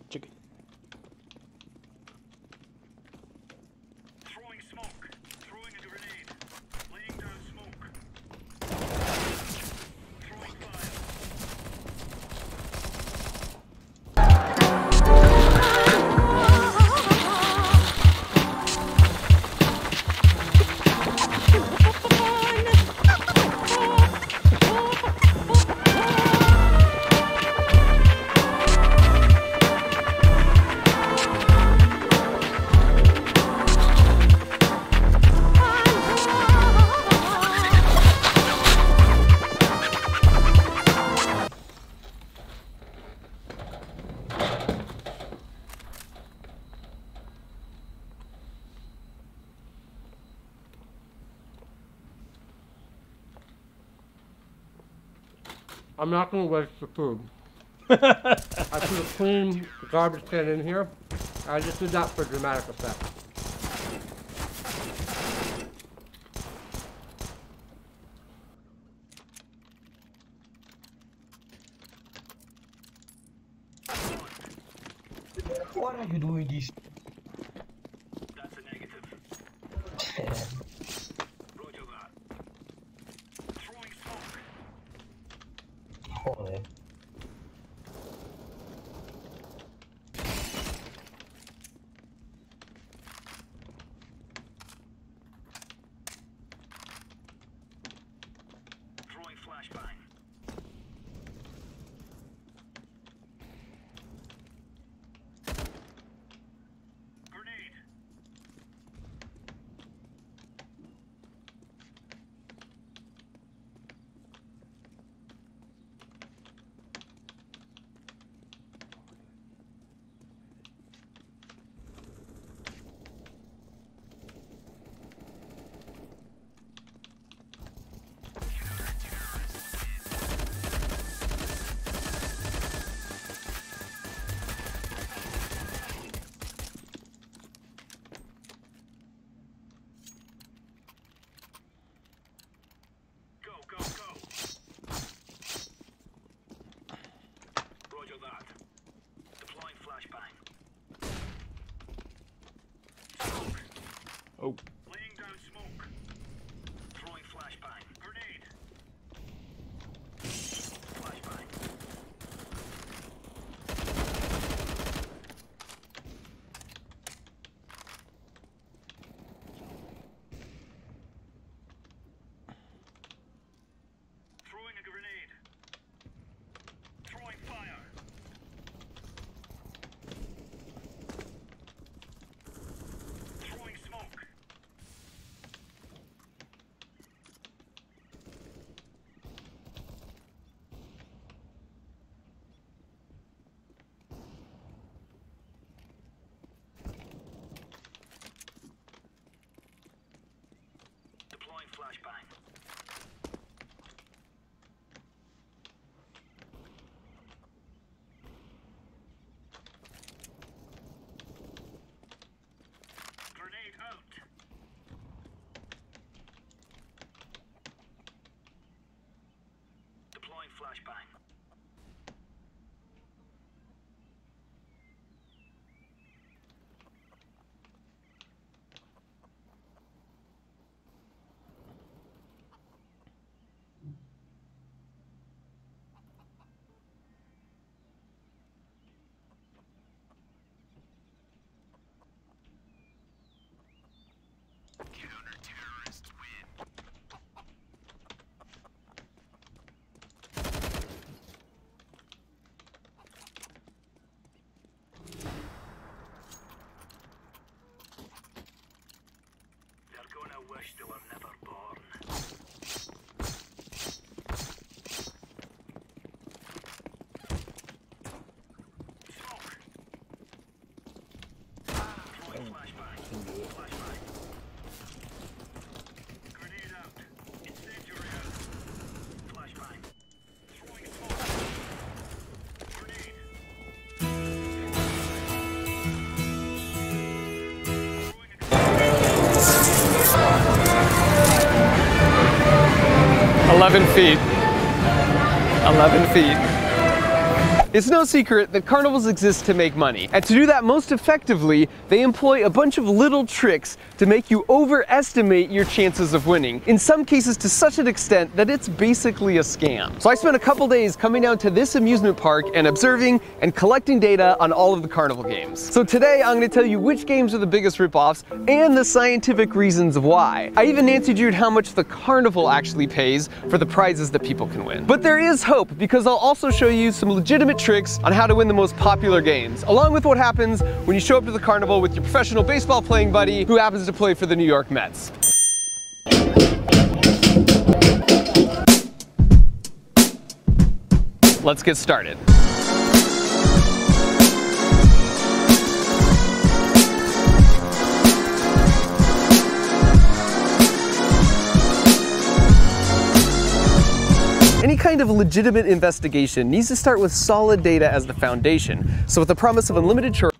Chicken. Throwing smoke. Throwing a grenade. Laying down smoke. Throwing fire. I'm not gonna waste the food. I put a clean garbage can in here. I just did that for dramatic effect. Why are you doing this? That's a negative. Roger that. Throwing smoke. Joder. Throwing flashbang. Grenade. Go, go, go. Roger that. Deploying flashbang. Smoke. Oh. Laying down smoke. Throwing flashbang. Grenade. Flashbang. 11 feet. 11 feet. It's no secret that carnivals exist to make money, and to do that most effectively, they employ a bunch of little tricks to make you overestimate your chances of winning, in some cases to such an extent that it's basically a scam. So I spent a couple days coming down to this amusement park and observing and collecting data on all of the carnival games. So today I'm going to tell you which games are the biggest ripoffs and the scientific reasons why. I even Nancy Drew'd how much the carnival actually pays for the prizes that people can win. But there is hope, because I'll also show you some legitimate tricks on how to win the most popular games, along with what happens when you show up to the carnival with your professional baseball playing buddy who happens to play for the New York Mets. Let's get started. Any kind of legitimate investigation needs to start with solid data as the foundation. So with the promise of unlimited choice,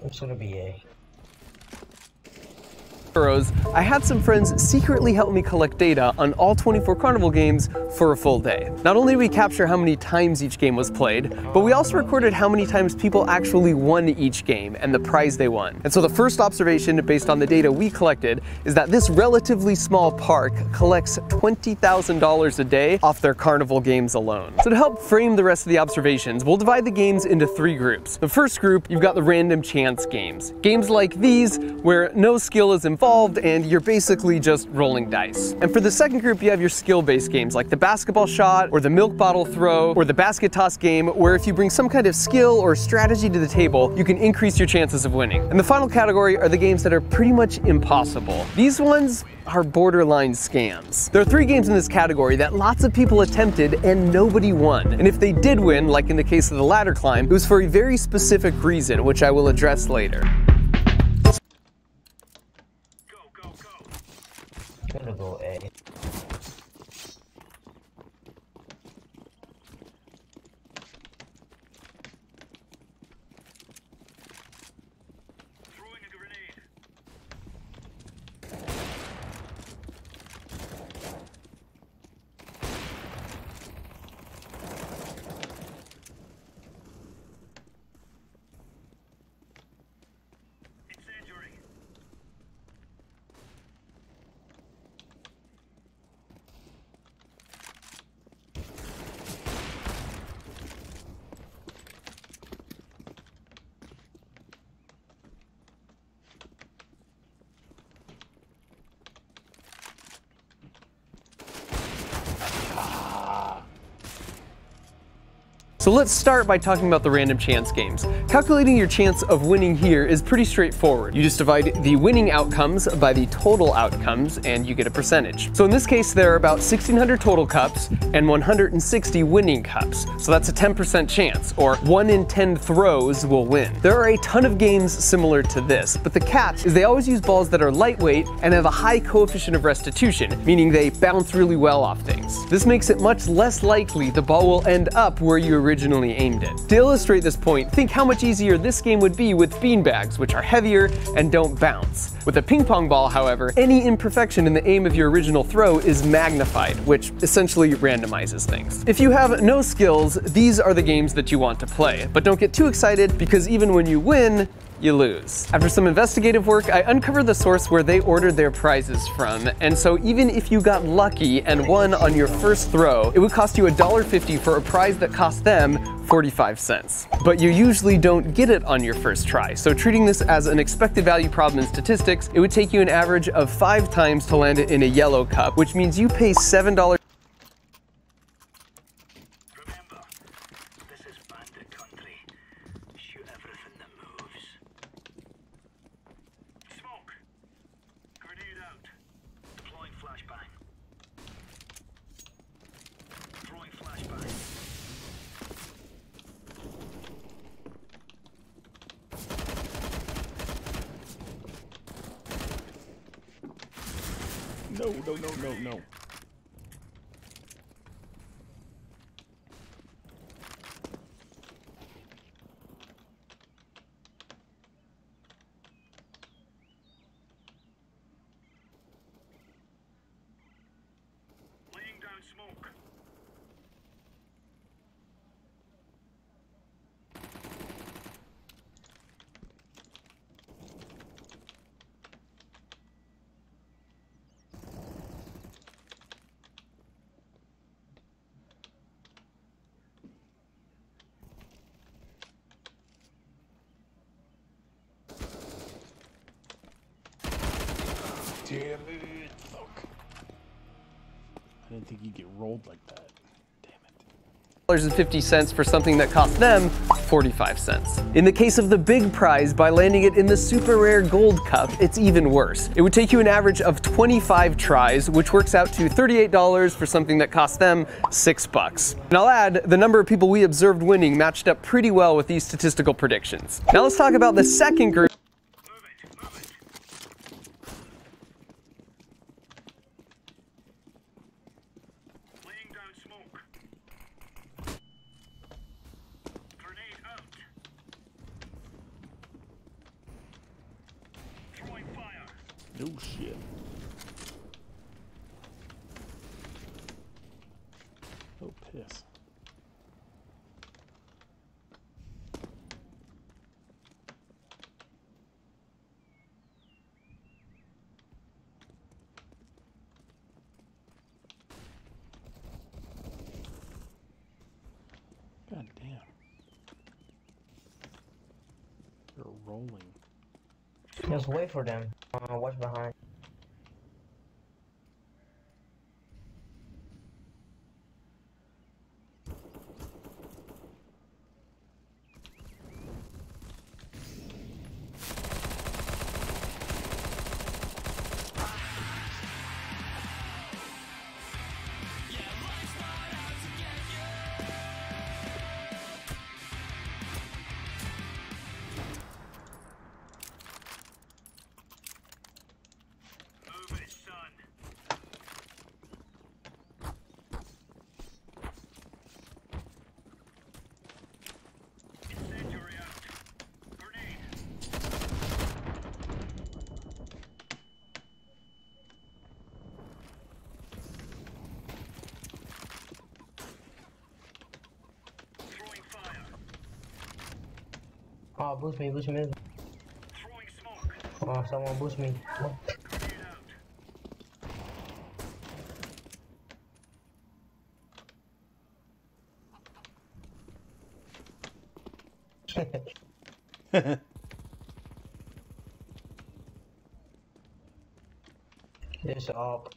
It's gonna be A. I had some friends secretly help me collect data on all 24 carnival games for a full day. Not only did we capture how many times each game was played, but we also recorded how many times people actually won each game and the prize they won. And so the first observation based on the data we collected is that this relatively small park collects $20,000 a day off their carnival games alone. So to help frame the rest of the observations, we'll divide the games into 3 groups. The first group, you've got the random chance games. Games like these, where no skill is involved and you're basically just rolling dice. And for the second group, you have your skill-based games like the basketball shot or the milk bottle throw or the basket toss game, where if you bring some kind of skill or strategy to the table, you can increase your chances of winning. And the final category are the games that are pretty much impossible. These ones are borderline scams. There are 3 games in this category that lots of people attempted and nobody won. And if they did win, like in the case of the ladder climb, it was for a very specific reason, which I will address later. I'm gonna go A. So let's start by talking about the random chance games. Calculating your chance of winning here is pretty straightforward. You just divide the winning outcomes by the total outcomes and you get a percentage. So in this case, there are about 1,600 total cups and 160 winning cups. So that's a 10% chance, or 1 in 10 throws will win. There are a ton of games similar to this, but the catch is they always use balls that are lightweight and have a high coefficient of restitution, meaning they bounce really well off things. This makes it much less likely the ball will end up where you originally aimed it. To illustrate this point, think how much easier this game would be with beanbags, which are heavier and don't bounce. With a ping pong ball, however, any imperfection in the aim of your original throw is magnified, which essentially randomizes things. If you have no skills, these are the games that you want to play. But don't get too excited, because even when you win, you lose. After some investigative work, I uncovered the source where they ordered their prizes from, and so even if you got lucky and won on your first throw, it would cost you $1.50 for a prize that cost them 45 cents. But you usually don't get it on your first try, so treating this as an expected value problem in statistics, it would take you an average of 5 times to land it in a yellow cup, which means you pay $7. No, no, no, no, no. Laying down smoke. Damn it. Fuck. I didn't think you'd get rolled like that. $50 for something that cost them 45 cents. In the case of the big prize, by landing it in the super rare gold cup, it's even worse. It would take you an average of 25 tries, which works out to $38 for something that cost them $6. And I'll add, the number of people we observed winning matched up pretty well with these statistical predictions. Now let's talk about the second group. No shit. Oh, piss. God damn. You're rolling. Just wait for them. Watch behind. Oh, boost me. Oh, someone boost me. It's up.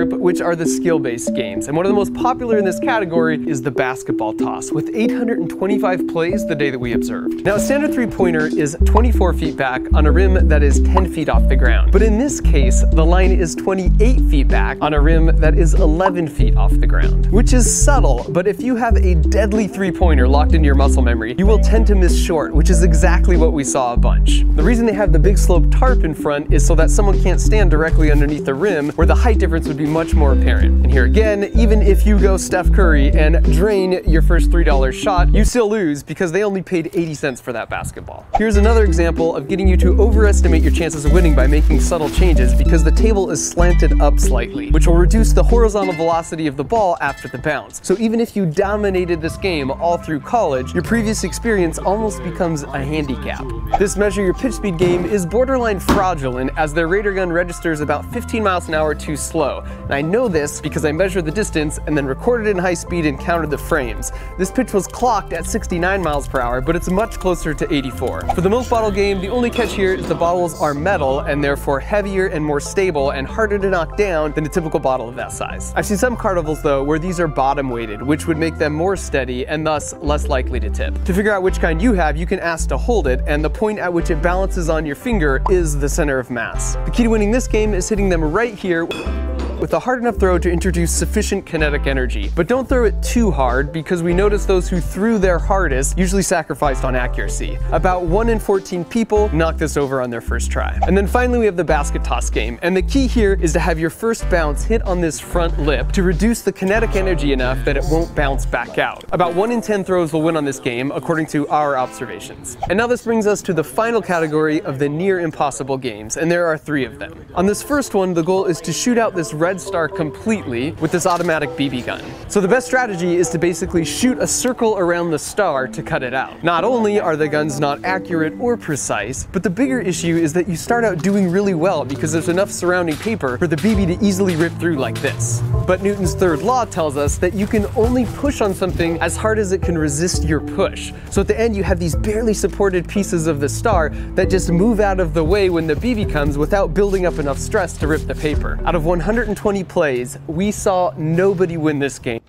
Which are the skill-based games. And one of the most popular in this category is the basketball toss, with 825 plays the day that we observed. Now, a standard three-pointer is 24 feet back on a rim that is 10 feet off the ground. But in this case, the line is 28 feet back on a rim that is 11 feet off the ground, which is subtle, but if you have a deadly three-pointer locked into your muscle memory, you will tend to miss short, which is exactly what we saw a bunch. The reason they have the big slope tarp in front is so that someone can't stand directly underneath the rim, where the height difference would be much more apparent. And here again, even if you go Steph Curry and drain your first $3 shot, you still lose because they only paid 80 cents for that basketball. Here's another example of getting you to overestimate your chances of winning by making subtle changes because the table is slanted up slightly, which will reduce the horizontal velocity of the ball after the bounce. So even if you dominated this game all through college, your previous experience almost becomes a handicap. This measure your pitch speed game is borderline fraudulent as their radar gun registers about 15 miles an hour too slow. And I know this because I measured the distance and then recorded in high speed and counted the frames. This pitch was clocked at 69 miles per hour, but it's much closer to 84. For the milk bottle game, the only catch here is the bottles are metal and therefore heavier and more stable and harder to knock down than a typical bottle of that size. I've seen some carnivals though where these are bottom weighted, which would make them more steady and thus less likely to tip. To figure out which kind you have, you can ask to hold it, and the point at which it balances on your finger is the center of mass. The key to winning this game is hitting them right here with a hard enough throw to introduce sufficient kinetic energy. But don't throw it too hard because we notice those who threw their hardest usually sacrificed on accuracy. About 1 in 14 people knock this over on their first try. And then finally we have the basket toss game, and the key here is to have your first bounce hit on this front lip to reduce the kinetic energy enough that it won't bounce back out. About 1 in 10 throws will win on this game according to our observations. And now this brings us to the final category of the near impossible games, and there are 3 of them. On this first one, the goal is to shoot out this red star completely with this automatic BB gun. So the best strategy is to basically shoot a circle around the star to cut it out. Not only are the guns not accurate or precise, but the bigger issue is that you start out doing really well because there's enough surrounding paper for the BB to easily rip through like this. But Newton's third law tells us that you can only push on something as hard as it can resist your push. So at the end you have these barely supported pieces of the star that just move out of the way when the BB comes without building up enough stress to rip the paper. Out of 120 plays, we saw nobody win this game.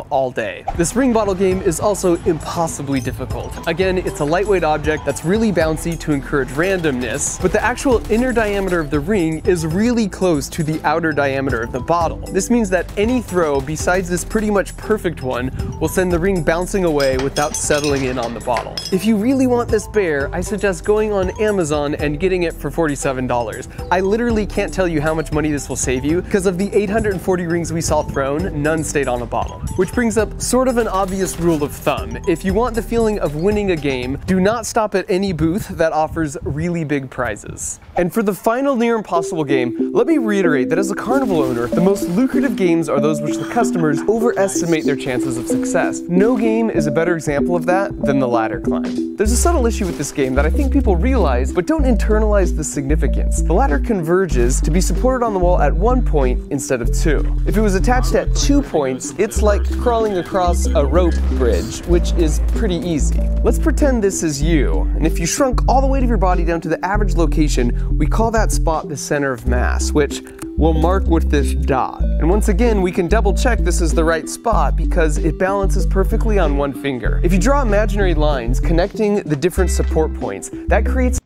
All day. This ring bottle game is also impossibly difficult. Again, it's a lightweight object that's really bouncy to encourage randomness, but the actual inner diameter of the ring is really close to the outer diameter of the bottle. This means that any throw besides this pretty much perfect one will send the ring bouncing away without settling in on the bottle. If you really want this bear, I suggest going on Amazon and getting it for $47. I literally can't tell you how much money this will save you because of the 840 rings we saw thrown, none stayed on a bottle. Which brings up sort of an obvious rule of thumb. If you want the feeling of winning a game, do not stop at any booth that offers really big prizes. And for the final near impossible game, let me reiterate that as a carnival owner, the most lucrative games are those which the customers overestimate their chances of success. No game is a better example of that than the ladder climb. There's a subtle issue with this game that I think people realize but don't internalize the significance. The ladder converges to be supported on the wall at 1 point instead of 2. If it was attached at 2 points, it's like crawling across a rope bridge, which is pretty easy. Let's pretend this is you, and if you shrunk all the weight of your body down to the average location, we call that spot the center of mass, which we'll mark with this dot. And once again, we can double check this is the right spot because it balances perfectly on 1 finger. If you draw imaginary lines connecting the different support points, that creates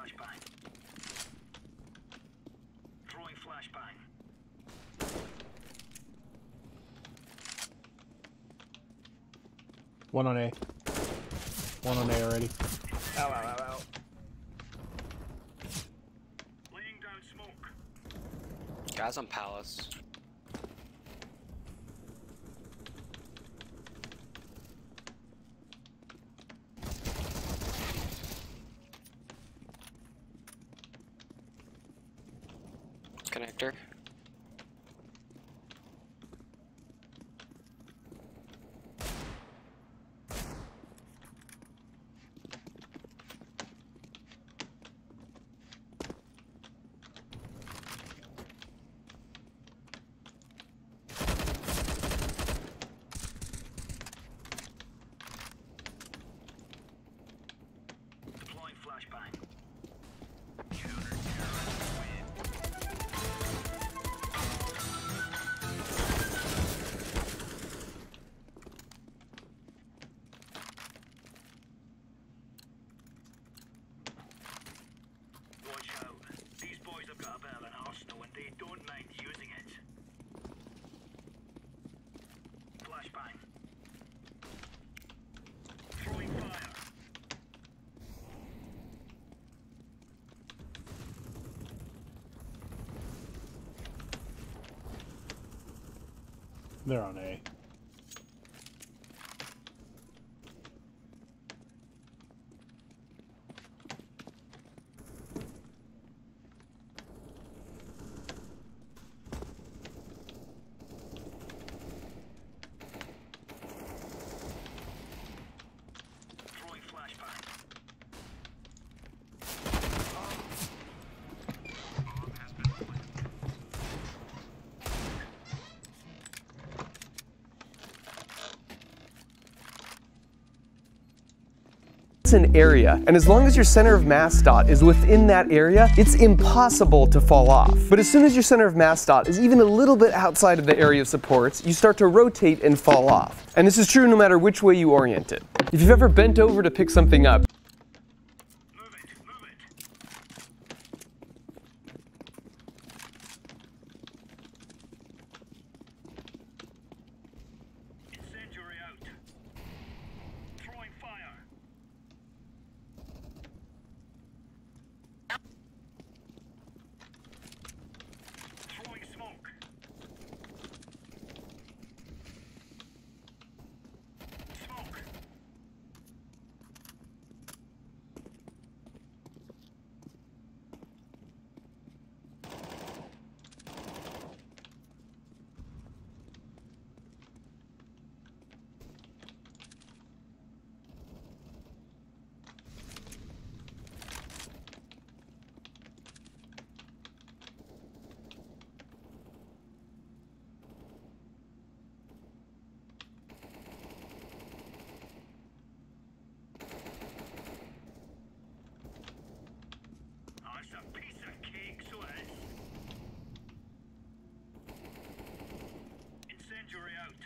flashbang. Throwing flashbang. One on A. One on A already. Ow, ow, ow, ow. Laying down smoke. Guys on Palace. Connector. Deploying flashbang. Watch out. These boys have got a bit of an arsenal and they don't mind using it. Flashbang. Throwing fire. They're on A. Throwing flashbang. It's an area, and as long as your center of mass dot is within that area, it's impossible to fall off. But as soon as your center of mass dot is even a little bit outside of the area of supports, you start to rotate and fall off. And this is true no matter which way you orient it. If you've ever bent over to pick something up, Incendiary out. Throwing fire. Throwing smoke. Smoke. Oh, it's a piece of cake, so it is. Incendiary out.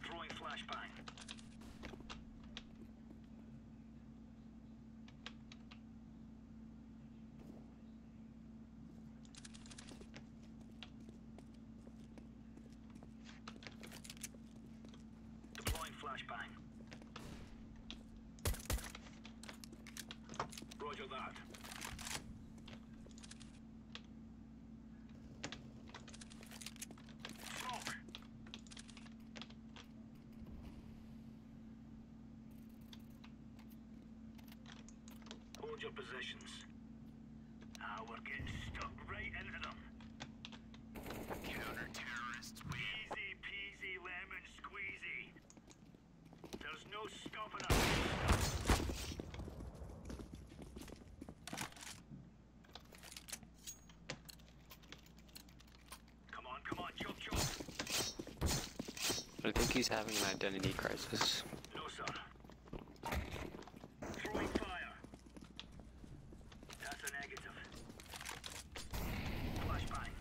Throwing flashbang. Deploying flashbang. Roger that. Smoke. Hold your positions. Ah, we're getting stuck right into them. Counter-terrorists win. Easy peasy lemon squeezy. There's no stopping us. Come on, chop chop. I think he's having an identity crisis. No, sir. Throwing fire. That's a negative. Flashbang.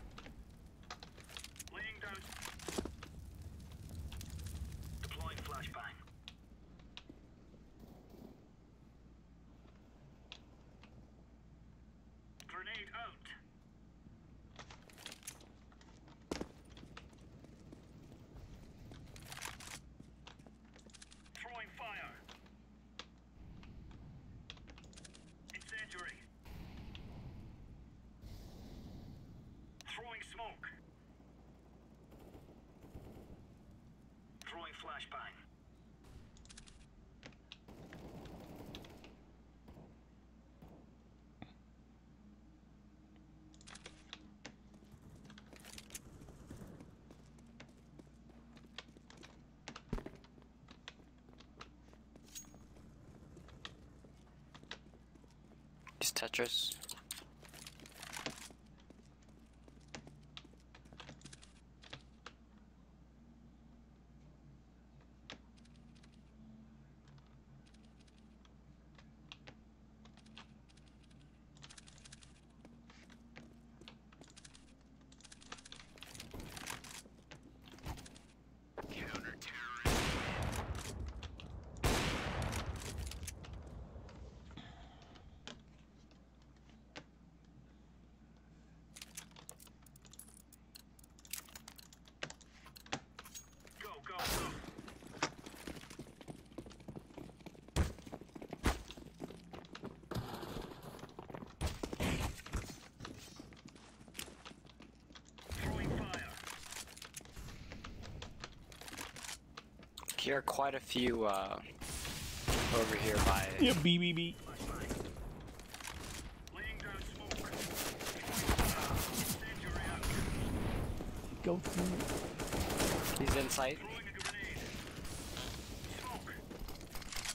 Throwing flashbang. He's Tetris. Here are quite a few over here by. Yeah, BBB. Go through. He's in sight.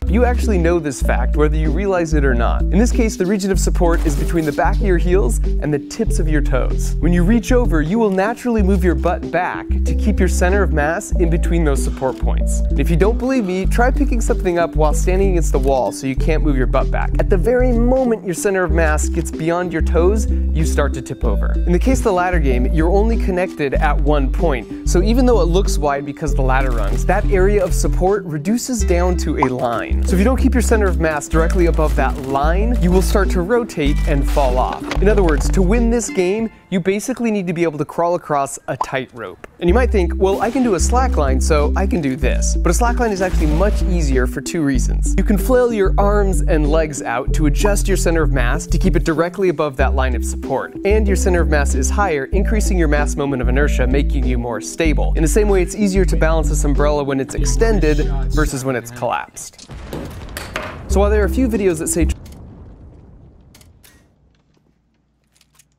You actually know this fact, whether you realize it or not. In this case, the region of support is between the back of your heels and the tips of your toes. When you reach over, you will naturally move your butt back to keep your center of mass in between those support points. And if you don't believe me, try picking something up while standing against the wall so you can't move your butt back. At the very moment your center of mass gets beyond your toes, you start to tip over. In the case of the ladder game, you're only connected at one point. So even though it looks wide because of the ladder rungs, that area of support reduces down to a line. So if you don't keep your center of mass directly above that line, you will start to rotate and fall off. In other words, to win this game, you basically need to be able to crawl across a tightrope. And you might think, well, I can do a slackline, so I can do this. But a slackline is actually much easier for two reasons. You can flail your arms and legs out to adjust your center of mass to keep it directly above that line of support. And your center of mass is higher, increasing your mass moment of inertia, making you more stable. In the same way, it's easier to balance this umbrella when it's extended versus when it's collapsed. So while there are a few videos that say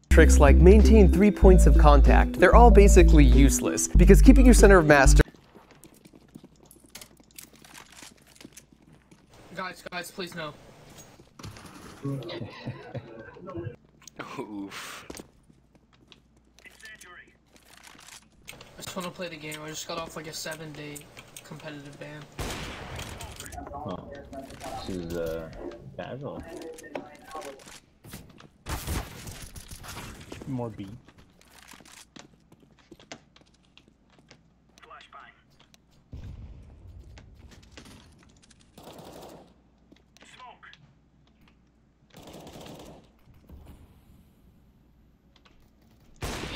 tricks like maintain 3 points of contact, they're all basically useless, because keeping your center of mass Guys, please no. Oof. I just want to play the game. I just got off like a 7-day competitive ban. Oh, this is casual. More B.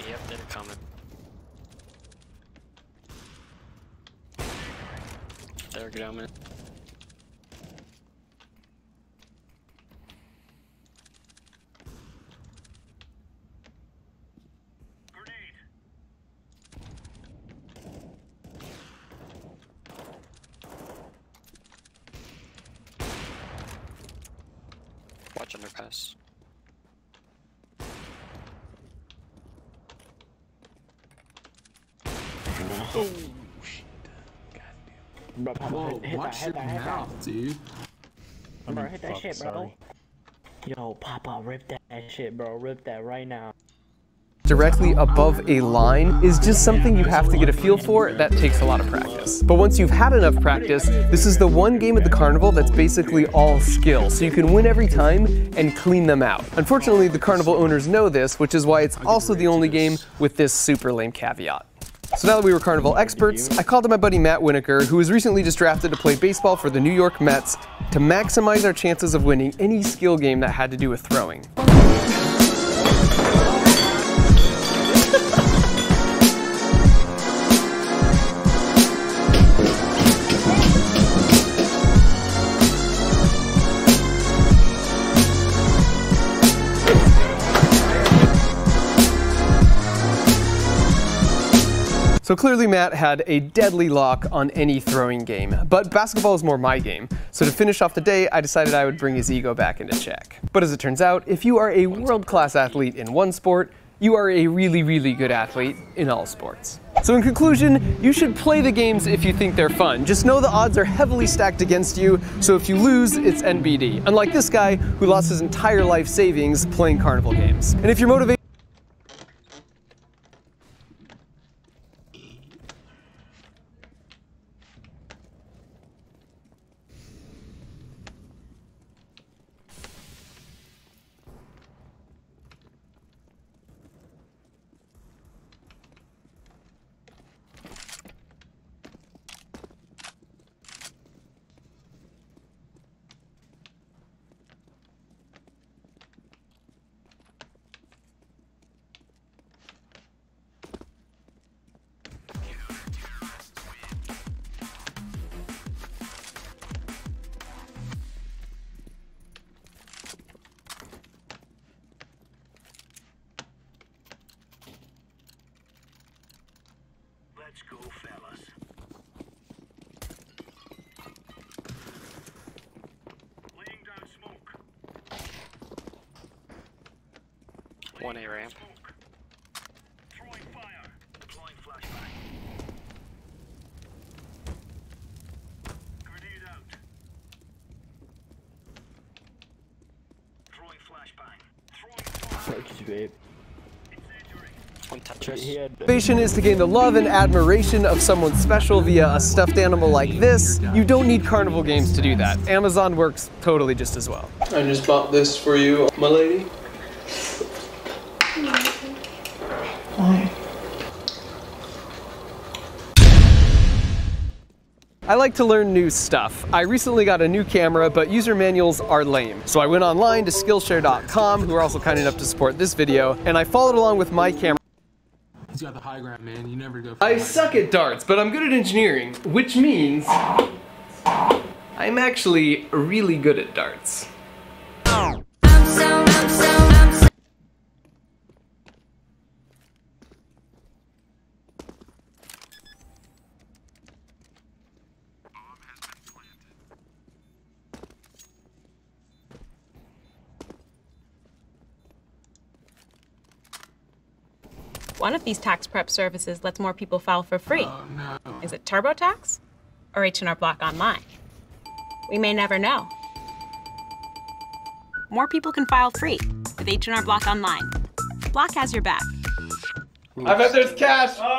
Yep, they're coming. They're coming. Watch underpass. Oh shit! Bro, whoa, watch your mouth, dude. Bro, hit that shit, bro. Yo, Papa, rip that shit, bro. Rip that right now. Directly above a line is just something you have to get a feel for. That takes a lot of practice. But once you've had enough practice, this is the one game at the carnival that's basically all skill, so you can win every time and clean them out. Unfortunately, the carnival owners know this, which is why it's also the only game with this super lame caveat. So now that we were carnival experts, I called up my buddy Matt Winokur, who was recently just drafted to play baseball for the New York Mets, to maximize our chances of winning any skill game that had to do with throwing. So clearly Matt had a deadly lock on any throwing game, but basketball is more my game. So to finish off the day, I decided I would bring his ego back into check. But as it turns out, if you are a world-class athlete in one sport, you are a really, really good athlete in all sports. So in conclusion, you should play the games if you think they're fun. Just know the odds are heavily stacked against you, so if you lose, it's NBD. Unlike this guy who lost his entire life savings playing carnival games. And if you're motivated Let's go, fellas. Laying down smoke. 1A ramp. Throwing fire. Deploying flashbang. Grenade out. Throwing flashbang. Throwing fire. Motivation is to gain the love and admiration of someone special via a stuffed animal like this. You don't need carnival games to do that. Amazon works totally just as well. I just bought this for you, my lady. Why? I like to learn new stuff. I recently got a new camera, but user manuals are lame. So I went online to Skillshare.com, who are also kind enough to support this video, and I followed along with my camera. He's got the high ground, man. You never go for I suck at darts, but I'm good at engineering, which means I'm actually really good at darts. One of these tax prep services lets more people file for free. Oh, no. Is it TurboTax or H&R Block Online? We may never know. More people can file free with H&R Block Online. Block has your back. I bet there's cash. Oh,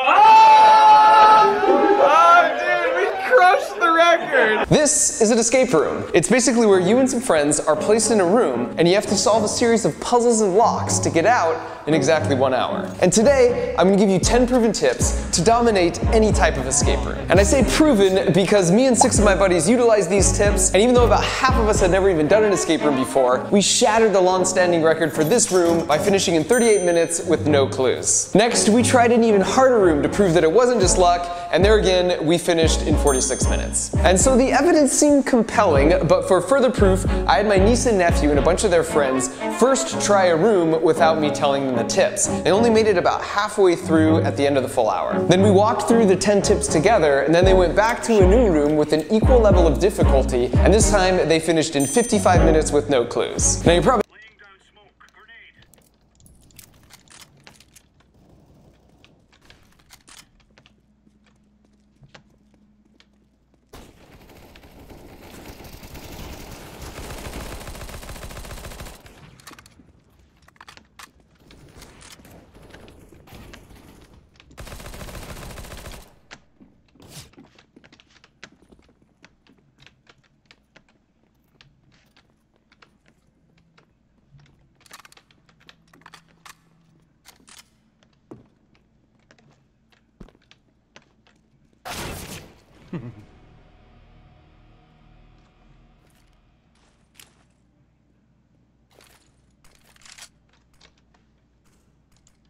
dude, we crushed the record. This is an escape room. It's basically where you and some friends are placed in a room and you have to solve a series of puzzles and locks to get out in exactly 1 hour. And today, I'm gonna give you 10 proven tips to dominate any type of escape room. And I say proven because me and 6 of my buddies utilized these tips, and even though about half of us had never even done an escape room before, we shattered the long-standing record for this room by finishing in 38 minutes with no clues. Next, we tried an even harder room to prove that it wasn't just luck, and there again, we finished in 46 minutes. And so the evidence seemed compelling, but for further proof, I had my niece and nephew and a bunch of their friends first try a room without me telling them the tips. They only made it about halfway through at the end of the full hour. Then we walked through the 10 tips together, and then they went back to a new room with an equal level of difficulty, and this time they finished in 55 minutes with no clues. Now you're probably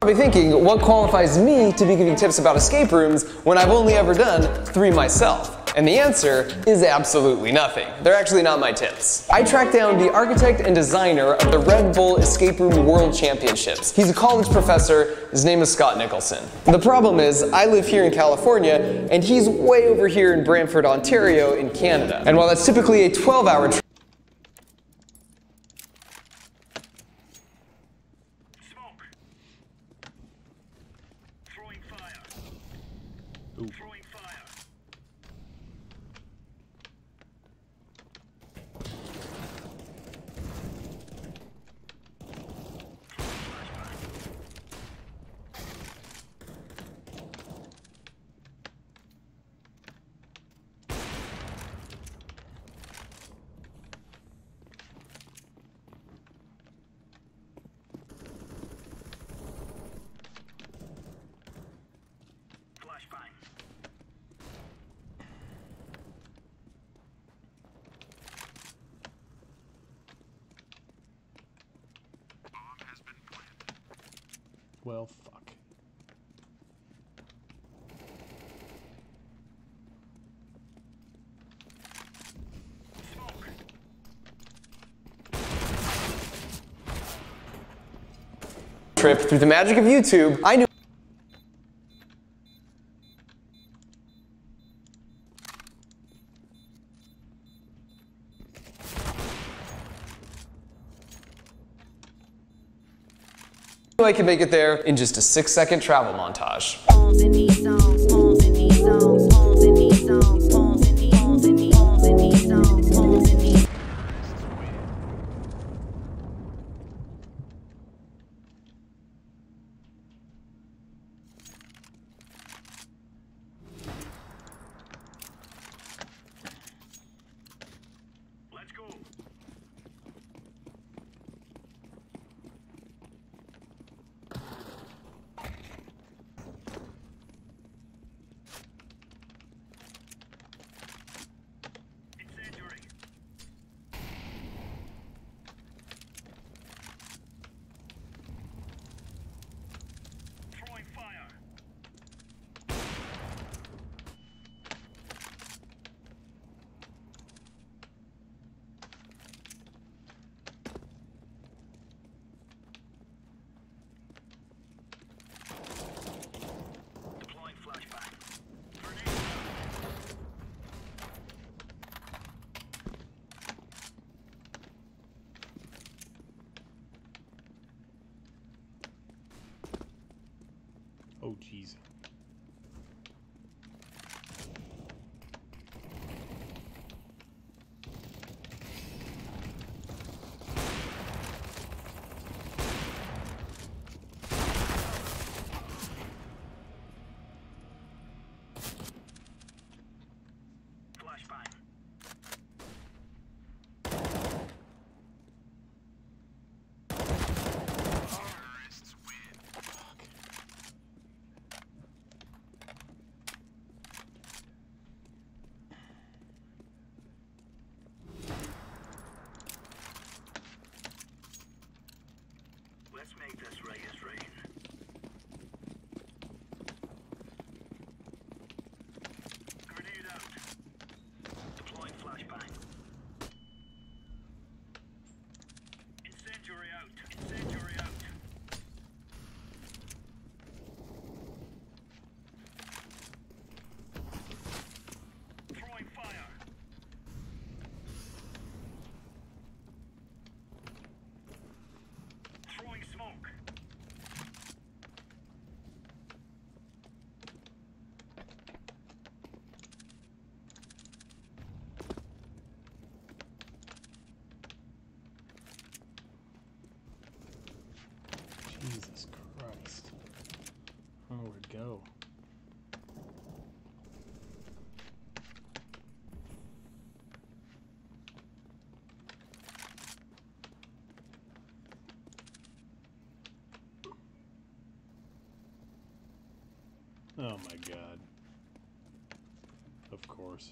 probably thinking, what qualifies me to be giving tips about escape rooms when I've only ever done 3 myself? And the answer is absolutely nothing. They're actually not my tips. I tracked down the architect and designer of the Red Bull Escape Room World Championships. He's a college professor. His name is Scott Nicholson. The problem is, I live here in California, and he's way over here in Brantford, Ontario in Canada. And while that's typically a 12-hour trip, well, fuck. trip through the magic of YouTube, I knew I could make it there in just a 6-second travel montage. Oh, jeez. Let's make this Reyes rain. Grenade out. Deploying flashbang. Incendiary out. Incendiary out. Throwing fire. Throwing smoke. Jesus Christ. Oh, where'd it go? Oh my god. Of course.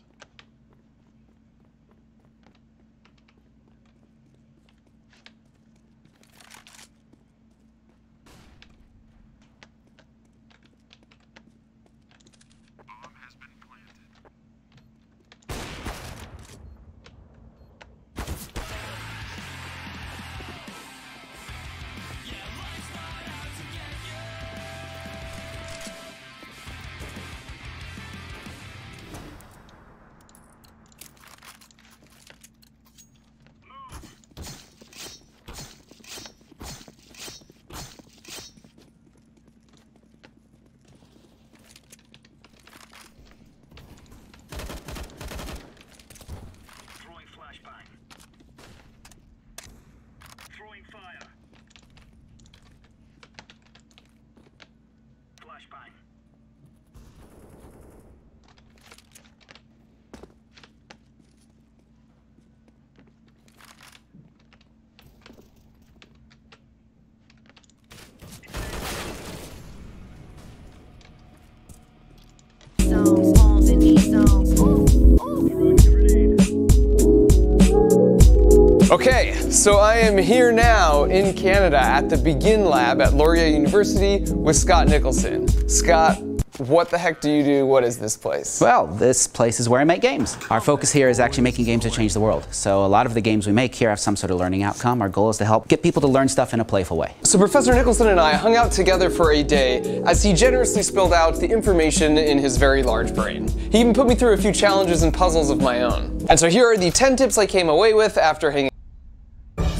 Okay, so I am here now in Canada at the Begin Lab at Laurier University with Scott Nicholson. Scott, what the heck do you do? What is this place? Well, this place is where I make games. Our focus here is actually making games that change the world. So a lot of the games we make here have some sort of learning outcome. Our goal is to help get people to learn stuff in a playful way. So Professor Nicholson and I hung out together for a day as he generously spilled out the information in his very large brain. He even put me through a few challenges and puzzles of my own. And so here are the 10 tips I came away with after hanging.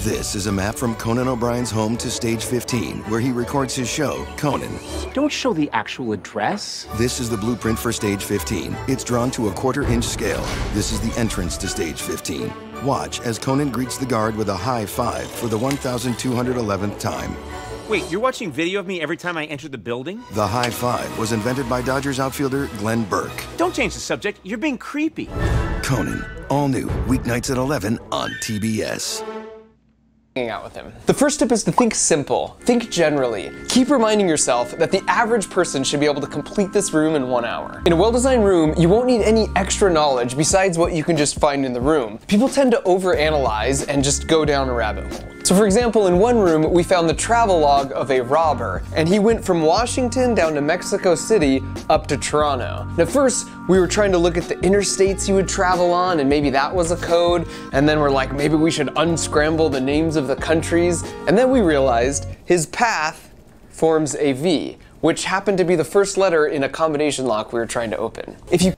This is a map from Conan O'Brien's home to Stage 15, where he records his show, Conan. Don't show the actual address. This is the blueprint for Stage 15. It's drawn to a 1/4-inch scale. This is the entrance to Stage 15. Watch as Conan greets the guard with a high five for the 1,211th time. Wait, you're watching video of me every time I enter the building? The high five was invented by Dodgers outfielder Glenn Burke. Don't change the subject, you're being creepy. Conan, all new, weeknights at 11 on TBS. Hanging out with him. The first tip is to think simple. Think generally. Keep reminding yourself that the average person should be able to complete this room in 1 hour. In a well-designed room, you won't need any extra knowledge besides what you can just find in the room. People tend to overanalyze and just go down a rabbit hole. So for example, in one room, we found the travel log of a robber, and he went from Washington down to Mexico City up to Toronto. And at first, we were trying to look at the interstates he would travel on, and maybe that was a code, and then we're like, maybe we should unscramble the names of the countries, and then we realized his path forms a V, which happened to be the first letter in a combination lock we were trying to open. If you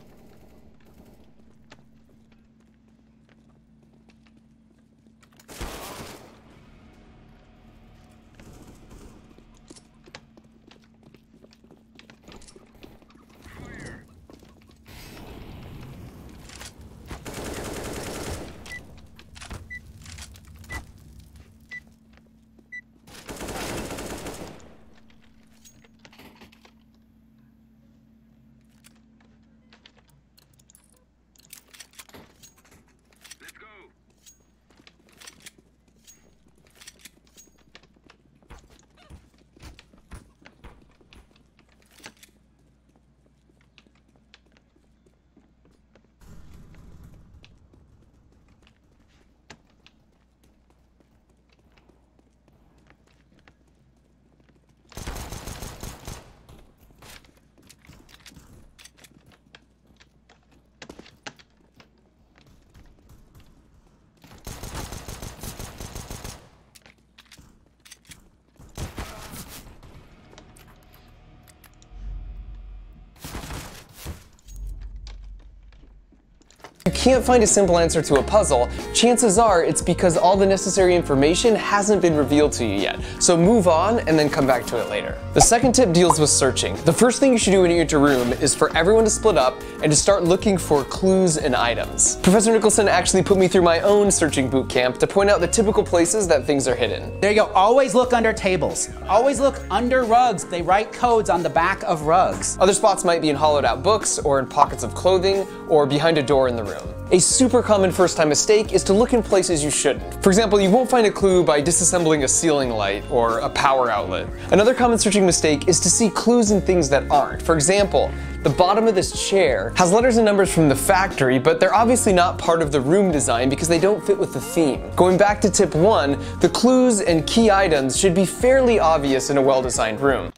can't find a simple answer to a puzzle, chances are it's because all the necessary information hasn't been revealed to you yet. So move on and then come back to it later. The second tip deals with searching. The first thing you should do when you enter a room is for everyone to split up and to start looking for clues and items. Professor Nicholson actually put me through my own searching boot camp to point out the typical places that things are hidden. There you go. Always look under tables. Always look under rugs. They write codes on the back of rugs. Other spots might be in hollowed out books or in pockets of clothing or behind a door in the room. A super common first-time mistake is to look in places you shouldn't. For example, you won't find a clue by disassembling a ceiling light or a power outlet. Another common searching mistake is to see clues in things that aren't. For example, the bottom of this chair has letters and numbers from the factory, but they're obviously not part of the room design because they don't fit with the theme. Going back to tip 1, the clues and key items should be fairly obvious in a well-designed room.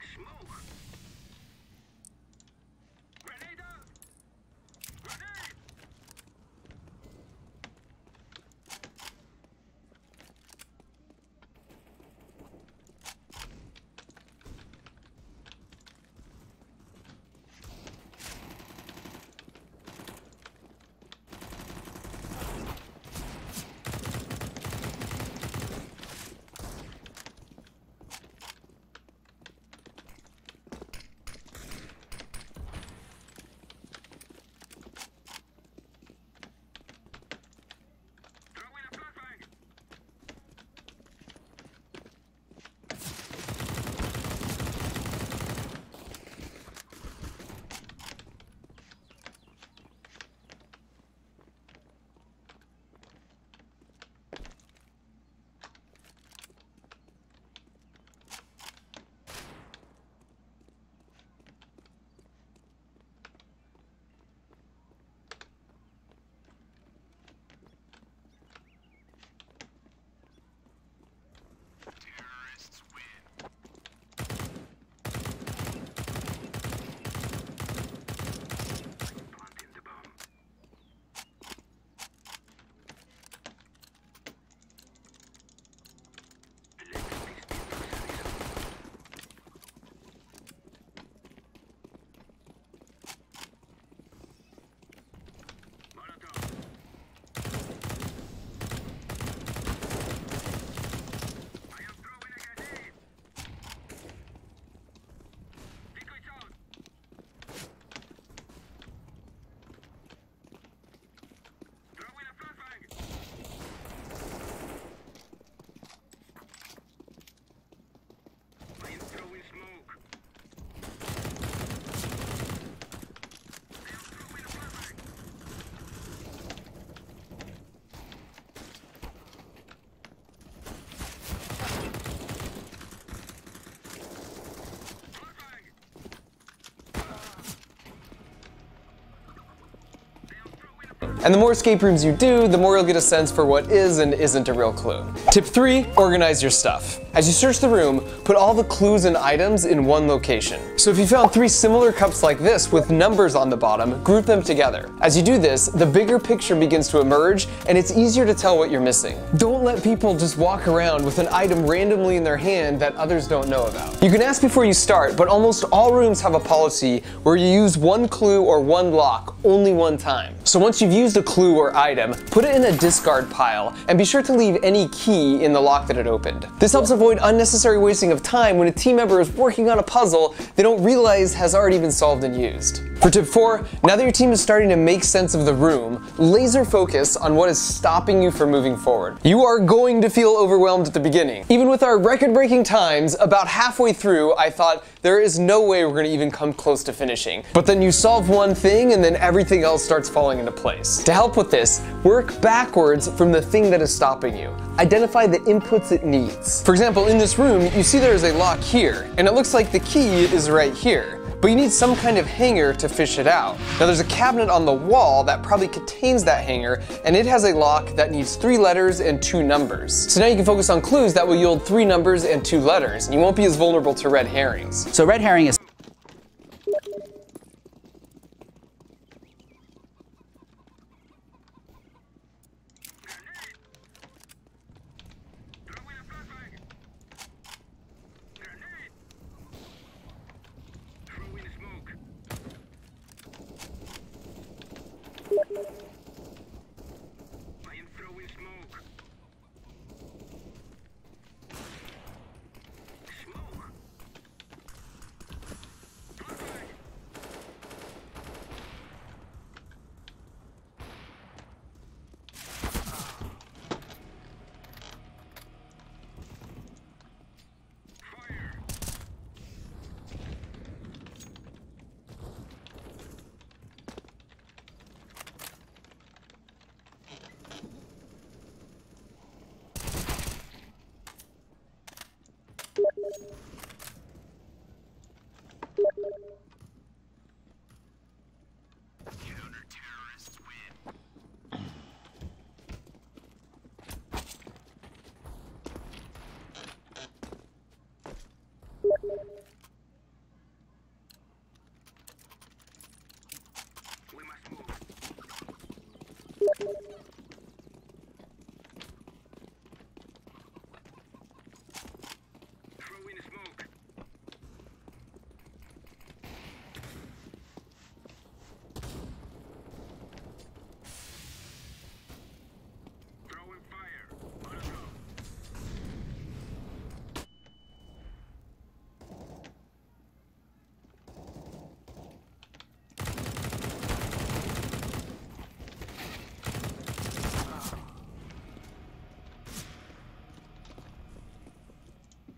And the more escape rooms you do, the more you'll get a sense for what is and isn't a real clue. Tip 3, organize your stuff. As you search the room, put all the clues and items in one location. So if you found 3 similar cups like this with numbers on the bottom, group them together. As you do this, the bigger picture begins to emerge and it's easier to tell what you're missing. Don't let people just walk around with an item randomly in their hand that others don't know about. You can ask before you start, but almost all rooms have a policy where you use one clue or one lock only one time. So once you've used a clue or item, put it in a discard pile and be sure to leave any key in the lock that it opened. This helps avoid unnecessary wasting of time when a team member is working on a puzzle they don't realize has already been solved and used. For tip 4, now that your team is starting to make sense of the room, laser focus on what is stopping you from moving forward. You are going to feel overwhelmed at the beginning. Even with our record-breaking times, about halfway through I thought there is no way we're going to even come close to finishing. But then you solve one thing and then everything else starts falling into place. To help with this, work backwards from the thing that is stopping you. Identify the inputs it needs. For example, in this room, you see there is a lock here, and it looks like the key is right here. But you need some kind of hanger to fish it out. Now there's a cabinet on the wall that probably contains that hanger, and it has a lock that needs 3 letters and 2 numbers. So now you can focus on clues that will yield 3 numbers and 2 letters, and you won't be as vulnerable to red herrings. So red herring is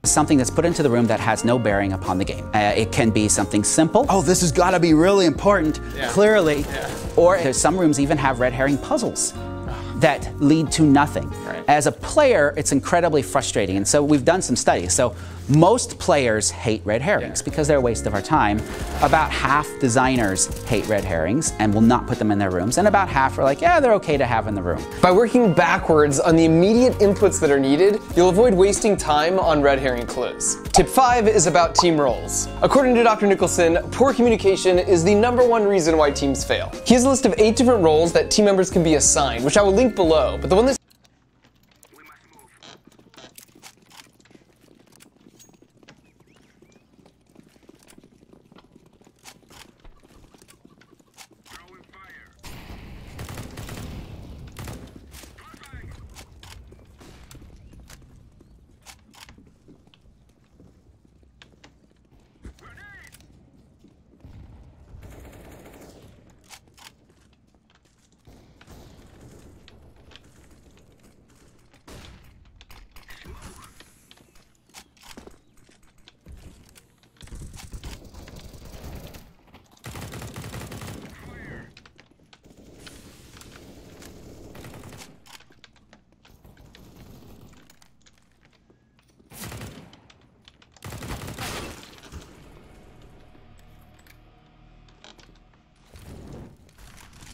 something that's put into the room that has no bearing upon the game. It can be something simple. Oh, this has got to be really important, clearly. Yeah. Or some rooms even have red herring puzzles that lead to nothing. Right. As a player, it's incredibly frustrating. And so we've done some studies. So most players hate red herrings because they're a waste of our time. About half designers hate red herrings and will not put them in their rooms. And about half are like, yeah, they're okay to have in the room. By working backwards on the immediate inputs that are needed, you'll avoid wasting time on red herring clues. Tip 5 is about team roles. According to Dr. Nicholson, poor communication is the #1 reason why teams fail. He has a list of 8 different roles that team members can be assigned, which I will link below, but the one that's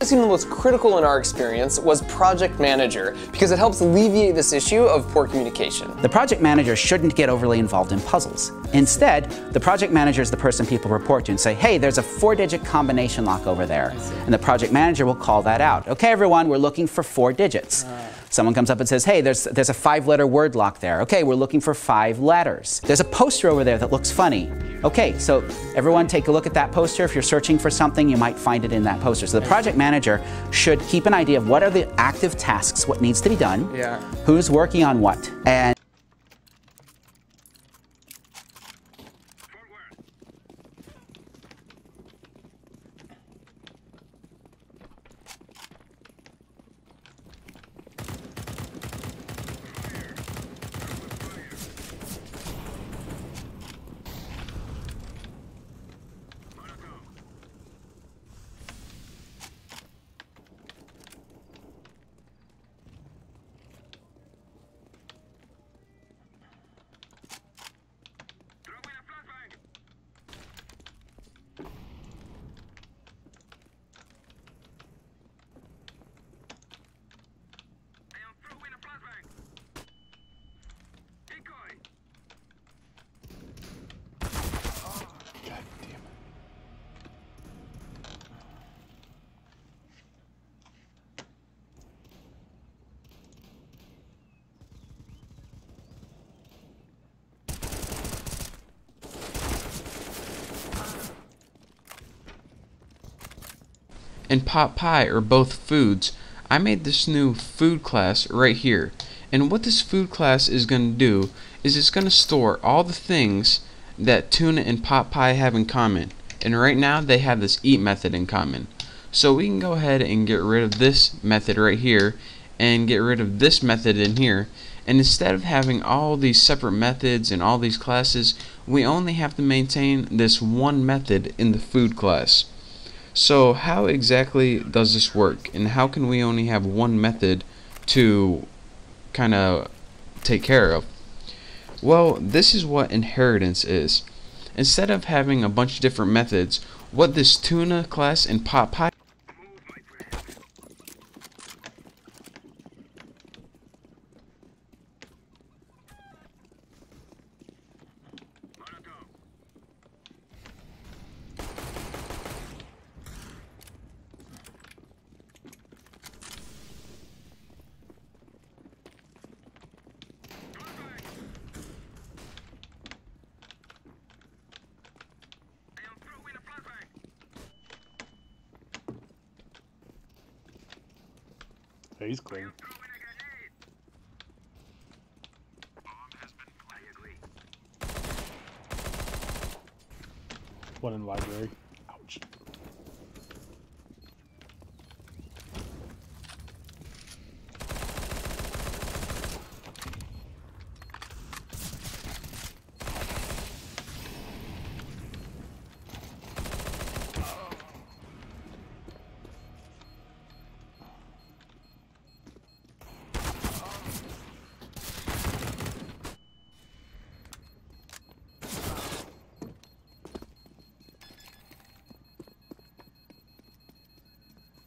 The most critical in our experience was Project Manager, because it helps alleviate this issue of poor communication. The project manager shouldn't get overly involved in puzzles. Instead, the project manager is the person people report to and say, hey, there's a 4-digit combination lock over there. And the project manager will call that out. Okay, everyone, we're looking for 4 digits. Someone comes up and says, hey, there's a 5-letter word lock there. Okay, we're looking for 5 letters. There's a poster over there that looks funny. Okay, so everyone take a look at that poster. If you're searching for something, you might find it in that poster. So the project manager should keep an idea of what are the active tasks, what needs to be done, who's working on what. And and pot pie are both foods. I made this new food class right here, and what this food class is going to do is it's going to store all the things that tuna and pot pie have in common, and right now they have this eat method in common. So we can go ahead and get rid of this method right here and get rid of this method in here, and instead of having all these separate methods and all these classes, we only have to maintain this one method in the food class. So how exactly does this work, and how can we only have one method to kind of take care of? Well, this is what inheritance is. Instead of having a bunch of different methods, what this tuna class and pot pie He's clean. One in library. Ouch.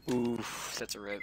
Oof, that's a rip.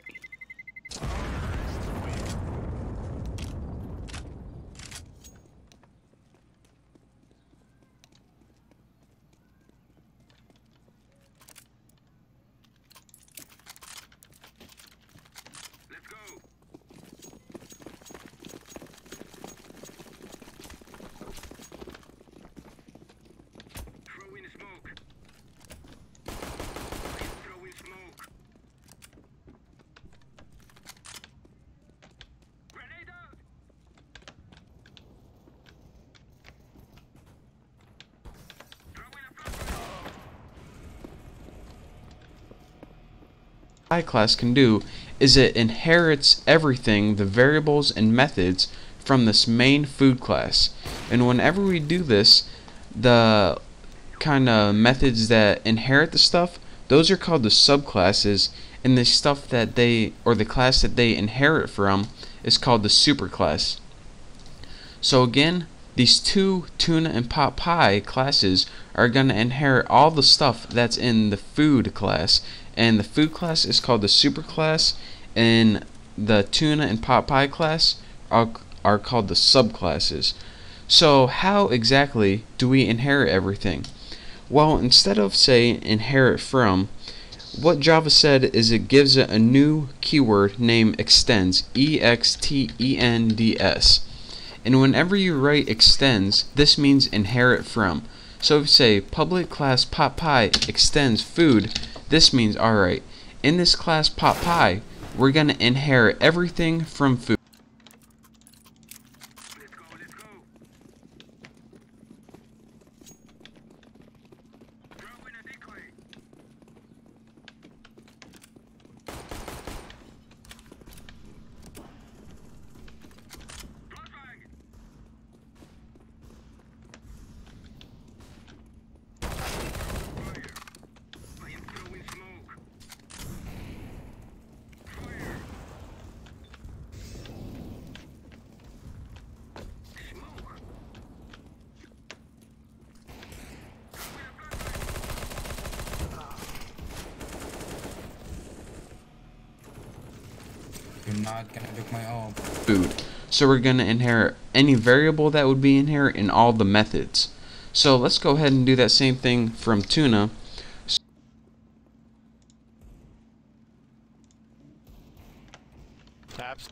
class can do is it inherits everything, the variables and methods, from this main food class. And whenever we do this, the kind of methods that inherit the stuff, those are called the subclasses, and the stuff that they, or the class that they inherit from, is called the superclass. So again, these two tuna and pot pie classes are going to inherit all the stuff that's in the food class, and the food class is called the super class, and the tuna and pot pie class are called the subclasses. So how exactly do we inherit everything? Well, instead of say inherit from, what Java said is it gives it a new keyword named extends, EXTENDS. And whenever you write extends, this means inherit from. So if you say public class pot pie extends food, this means, alright, in this class pot pie, we're going to inherit everything from food. You're not gonna took my own food. So we're going to inherit any variable that would be inherent in all the methods. So let's go ahead and do that same thing from tuna. Taps.